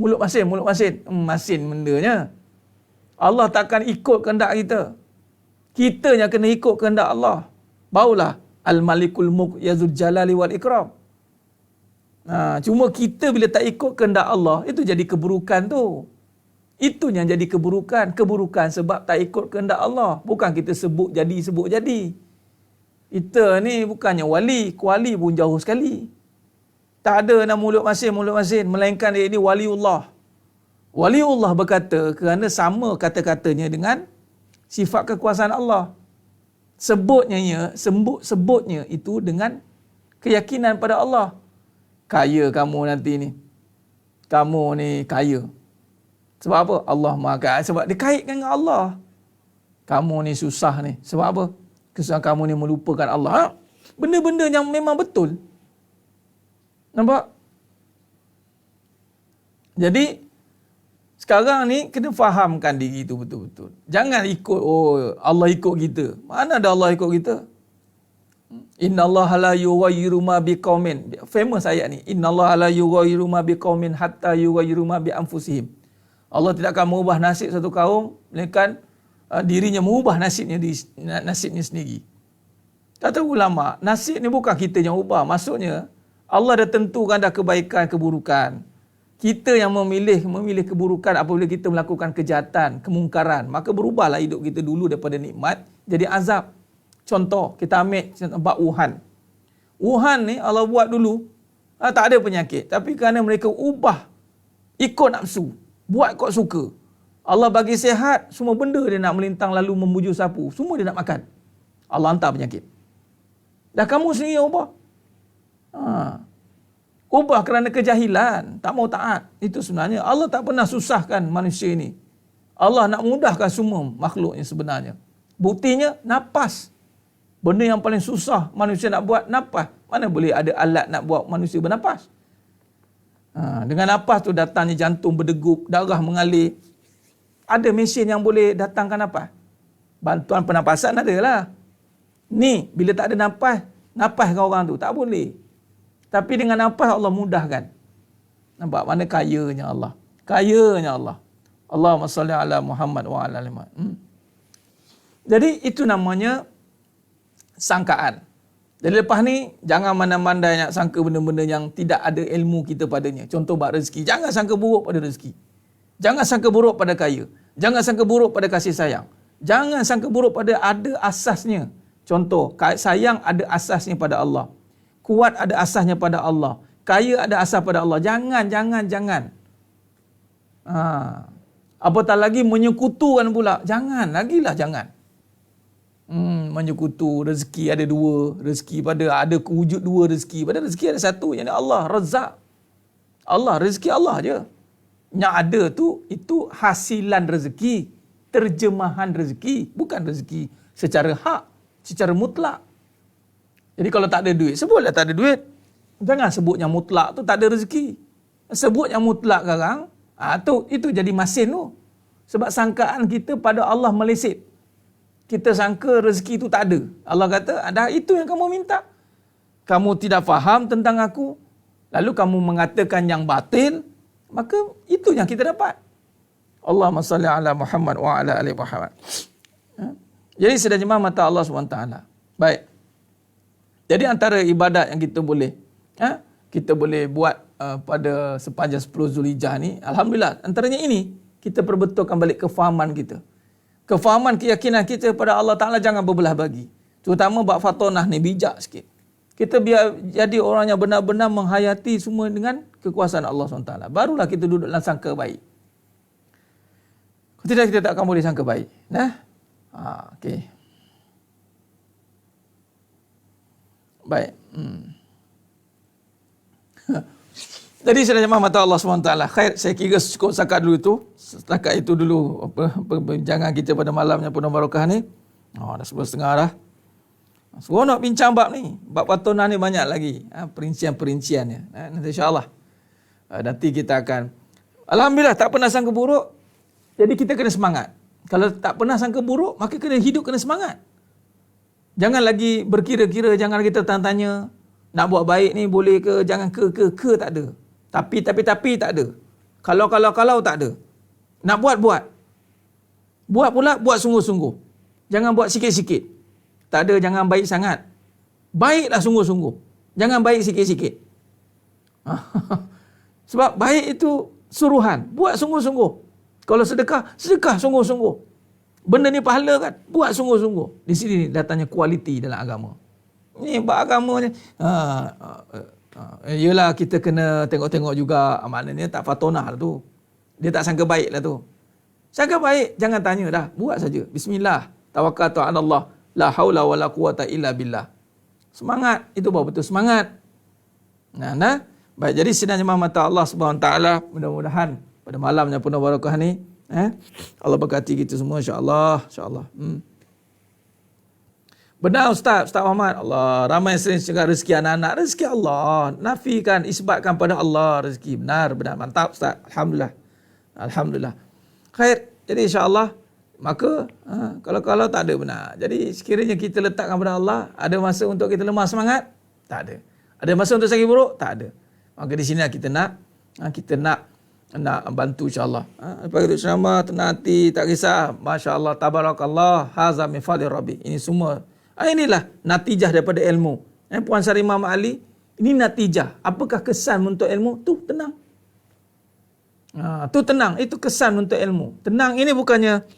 Mulut masin. Masin bendanya. Allah takkan ikut kehendak kita. Kita yang kena ikut kehendak Allah. Barulah. Al-Malikul Mulk Yazul Jalali wal Ikram. Cuma kita bila tak ikut kehendak Allah, itu jadi keburukan tu. Itu yang jadi keburukan. Keburukan sebab tak ikut kehendak Allah. Bukan kita sebut jadi. Kita ni bukannya wali. Kuali pun jauh sekali. Tak ada nak mulut masin. Melainkan dia ni waliullah. Waliullah berkata kerana sama kata-katanya dengan sifat kekuasaan Allah. sebutnya itu dengan keyakinan pada Allah. Kaya kamu nanti ni. Kamu ni kaya. Sebab apa? Allah Maha Kaya. Sebab dia kaitkan dengan Allah. Kamu ni susah ni. Sebab apa? Kesusahan kamu ni melupakan Allah. Benda-benda yang memang betul. Nampak? Jadi, sekarang ni kena fahamkan diri itu betul-betul. Jangan ikut, Allah ikut kita. Mana ada Allah ikut kita? Inna Allah la yughayyiru ma biqaumin. Famous ayat ni. Inna Allah la yughayyiru ma biqaumin hatta yughayyiru ma bi anfusihim. Allah tidak akan mengubah nasib satu kaum melainkan dirinya mengubah nasibnya sendiri. Kata ulama, nasib ni bukan kita yang ubah. Maksudnya Allah dah tentukan dah kebaikan, keburukan. Kita yang memilih keburukan apabila kita melakukan kejahatan, kemungkaran. Maka berubahlah hidup kita dulu daripada nikmat jadi azab. Contoh, kita ambil tempat Wuhan. Wuhan ni Allah buat dulu, tak ada penyakit. Tapi kerana mereka ubah, ikut nafsu, buat kot suka. Allah bagi sihat, semua benda dia nak melintang lalu membuju sapu. Semua dia nak makan. Allah hantar penyakit. Dah kamu sendiri yang ubah. Ubah kerana kejahilan, tak mau taat. Itu sebenarnya Allah tak pernah susahkan manusia ini. Allah nak mudahkan semua makhluknya sebenarnya. Buktinya, napas. Benda yang paling susah manusia nak buat, napas. Mana boleh ada alat nak buat manusia bernapas? Dengan napas tu datangnya jantung berdegup, darah mengalir. Ada mesin yang boleh datangkan napas. Bantuan pernapasan adalah. Ni, bila tak ada napas kan orang tu. Tak boleh. Tapi dengan napas Allah mudahkan. Nampak mana kayanya Allah. Kayanya Allah. Allahumma salli ala Muhammad wa ala ali Muhammad. Jadi itu namanya sangkaan. Jadi lepas ni, jangan mandai-mandai nak sangka benda-benda yang tidak ada ilmu kita padanya. Contoh bab rezeki. Jangan sangka buruk pada rezeki. Jangan sangka buruk pada kaya. Jangan sangka buruk pada kasih sayang. Jangan sangka buruk pada ada asasnya. Contoh, sayang ada asasnya pada Allah. Kuat ada asasnya pada Allah. Kaya ada asas pada Allah. Jangan. Apatah lagi menyekutukan pula. Jangan. Menyekutu rezeki ada dua, rezeki pada ada wujud dua rezeki. Pada rezeki ada satu, yang Allah Razzaq. Allah, rezeki Allah je. Yang ada tu itu hasilan rezeki, terjemahan rezeki, bukan rezeki secara hak, secara mutlak. Jadi kalau tak ada duit, sebutlah tak ada duit. Jangan sebut yang mutlak tu tak ada rezeki. Sebut yang mutlak sekarang, itu jadi masin tu. Sebab sangkaan kita pada Allah meleset. Kita sangka rezeki itu tak ada. Allah kata, ada itu yang kamu minta. Kamu tidak faham tentang aku, lalu kamu mengatakan yang batil, maka itu yang kita dapat. Allahumma salli ala Muhammad wa ala ali Muhammad. Jadi sedang jemaah mata Allah SWT. Baik. Jadi antara ibadat yang kita boleh buat pada sepanjang 10 Zulhijjah ni, alhamdulillah, antaranya ini kita perbetulkan balik kefahaman kita. Kefahaman keyakinan kita pada Allah Ta'ala jangan berbelah bagi. Terutama bab fatonah ni bijak sikit. Kita biar jadi orang yang benar-benar menghayati semua dengan kekuasaan Allah SWT. Barulah kita duduk dalam sangka baik. Kalau tidak, kita tak akan boleh sangka baik. Okey. Baik. Jadi sudah jemaah mata Allah SWT. Khair, saya kira cukup setakat dulu itu. Setakat itu dulu perbincangan kita pada malamnya penuh barakah ni. Dah 11.30 dah. Seronok bincang bab ni. Bab patonah ni banyak lagi. Perincian-perinciannya. Nanti insyaAllah. Nanti kita akan. Alhamdulillah tak pernah sangka buruk. Jadi kita kena semangat. Kalau tak pernah sangka buruk, maka kena hidup kena semangat. Jangan lagi berkira-kira, jangan lagi tertanya-tanya. Nak buat baik ni boleh ke, jangan ke tak ada. Tapi tak ada. Kalau tak ada. Nak buat. Buat pula, buat sungguh-sungguh. Jangan buat sikit-sikit. Tak ada, jangan baik sangat. Baiklah sungguh-sungguh. Jangan baik sikit-sikit. Sebab baik itu suruhan. Buat sungguh-sungguh. Kalau sedekah sungguh-sungguh. Benda ni pahala kan? Buat sungguh-sungguh. Di sini datangnya kualiti dalam agama. Ni bab agama ni. Yelah kita kena tengok-tengok juga. Maknanya tak fatonah lah tu. Dia tak sangka baik lah tu. Sangka baik, jangan tanya dah. Buat saja. Bismillah. Tawakkaltu ala Allah. La haula wala quwata illa billah. Semangat, itu baru betul semangat. Nah. Baik, jadi sidang jemaah mata Allah Subhanahu Wa Taala, mudah-mudahan pada malamnya penuh barakah ni, Allah berkati kita semua insya-Allah, insya-Allah. Benar Ustaz Muhammad. Allah, ramai sering cakap rezeki anak-anak, rezeki Allah. Nafikan, isbatkan pada Allah rezeki. Benar, mantap Ustaz. Alhamdulillah. Alhamdulillah. Khair. Jadi insya-Allah, maka kalau tak ada benar. Jadi sekiranya kita letakkan pada Allah, ada masa untuk kita lemah semangat? Tak ada. Ada masa untuk sakit buruk? Tak ada. Maka di sini kita nak bantu insya-Allah. Lepas itu ceramah tenang hati, tak kisah. Masya-Allah, tabarakallah, haza min fadli rabbi. Ini semua inilah natijah daripada ilmu. Puan Sarimah Mak Ali, ini natijah. Apakah kesan untuk ilmu? Tu tenang. Tu tenang, itu kesan untuk ilmu. Tenang ini bukannya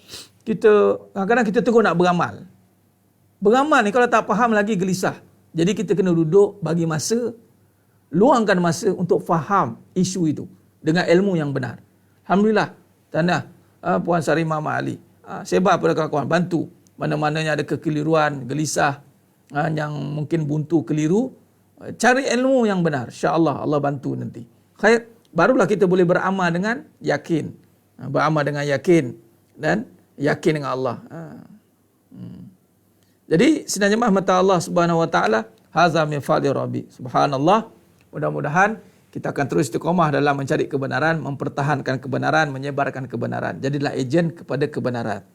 kita kadang-kadang kita terus nak beramal. Beramal ni kalau tak faham lagi gelisah. Jadi kita kena duduk bagi masa, luangkan masa untuk faham isu itu dengan ilmu yang benar. Alhamdulillah, tanda Puan Sarimah Mak Ali, sebar pada kawan-kawan, bantu mana-mananya ada kekeliruan, gelisah, yang mungkin buntu keliru, cari ilmu yang benar. InsyaAllah Allah bantu nanti. Khair, barulah kita boleh beramal dengan yakin. Beramal dengan yakin dan yakin dengan Allah. Jadi sidang jemaah mata Allah Subhanahu Wa Taala, haza min fadli rabbi. Subhanallah. Mudah-mudahan kita akan terus istiqamah dalam mencari kebenaran, mempertahankan kebenaran, menyebarkan kebenaran. Jadilah ejen kepada kebenaran.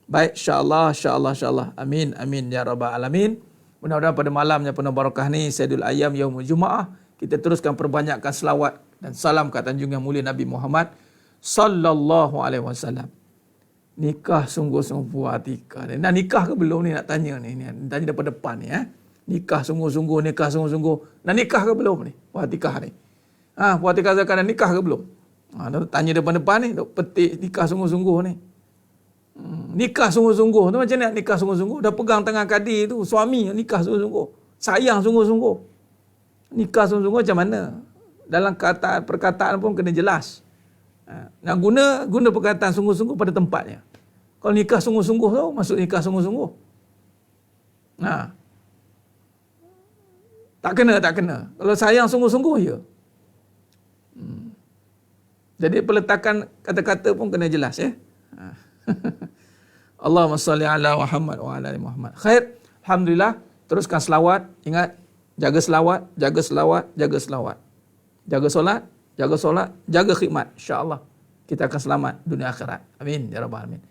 Baik, insya-Allah. Amin, amin ya rabbal alamin. Mudah-mudahan pada malamnya penuh barakah ni, Sayyidul Ayyam Yaumul Jumaah, kita teruskan perbanyakkan selawat dan salam ke junjungan yang mulia Nabi Muhammad sallallahu alaihi wasallam. Nikah sungguh-sungguh Puan Atikah. Nak nikah ke belum ni nak tanya ni? Tanya depan-depan ni Nikah sungguh-sungguh. Nak nikah ke belum ni? Puan Atikah ni. Puan Atikah Zakan dah nikah ke belum? Tanya depan-depan ni, dok petik nikah sungguh-sungguh ni. Nikah sungguh-sungguh tu macam nak nikah sungguh-sungguh? Dah pegang tangan kadi tu, suami nikah sungguh-sungguh. Sayang sungguh-sungguh. Nikah sungguh-sungguh macam mana? Dalam perkataan pun kena jelas. Nak guna perkataan sungguh-sungguh pada tempatnya. Kalau nikah sungguh-sungguh tu, maksud nikah sungguh-sungguh. Tak kena. Kalau sayang sungguh-sungguh, ya. Jadi peletakan kata-kata pun kena jelas, ya. Allahumma salli ala Muhammad wa ala ali Muhammad. Khair. Alhamdulillah. Teruskan selawat. Ingat, jaga selawat. Jaga solat, jaga khidmat. InsyaAllah kita akan selamat dunia akhirat. Amin ya rabbal alamin.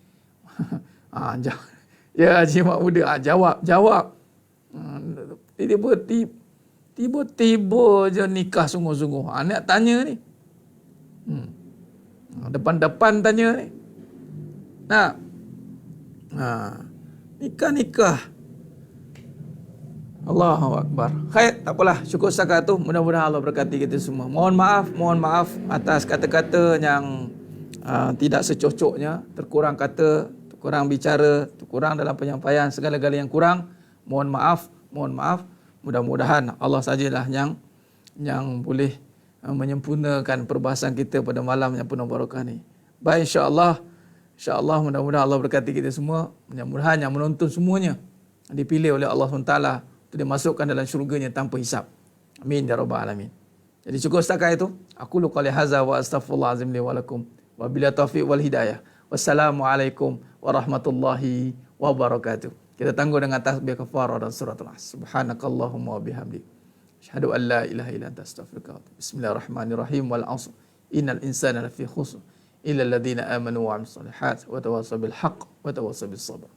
Ya Haji Mak Muda, jawab. Tiba-tiba je nikah sungguh-sungguh. Nak tanya ni. Depan-depan tanya ni. Nikah. Allahu Akbar. Khair, tak apalah. Syukur setakat tu. Mudah-mudahan Allah berkati kita semua. Mohon maaf atas kata-kata yang tidak secocoknya. Terkurang kata, terkurang bicara, terkurang dalam penyampaian. Segala-gala yang kurang, mohon maaf. Mudah-mudahan Allah sajalah yang boleh menyempurnakan perbahasan kita pada malam yang penuh barakah ni. Baik, insya-Allah mudah-mudahan Allah berkati kita semua. Mudah-mudahan yang menonton semuanya dipilih oleh Allah SWT untuk dimasukkan dalam syurganya tanpa hisap. Amin ya rabbal alamin. Jadi cukup setakat itu. Aku qali hadza wa astaghfirullahalazim li wa lakum. Wa billahi taufiq wal hidayah. Wassalamualaikum warahmatullahi wabarakatuh. Kita tangguh dengan tasbih kafarah dan suratul As. Subhanakallahumma wa bihamdik. Asyhadu an la ilaha illa anta astaghfiruka wa atubu. Bismillahirrahmanirrahim. Wal 'asr. Innal insana lafi khusr illa alladhina amanu wa 'amilus solihat wa tawassaw bil haqq wa tawassaw bis sabr.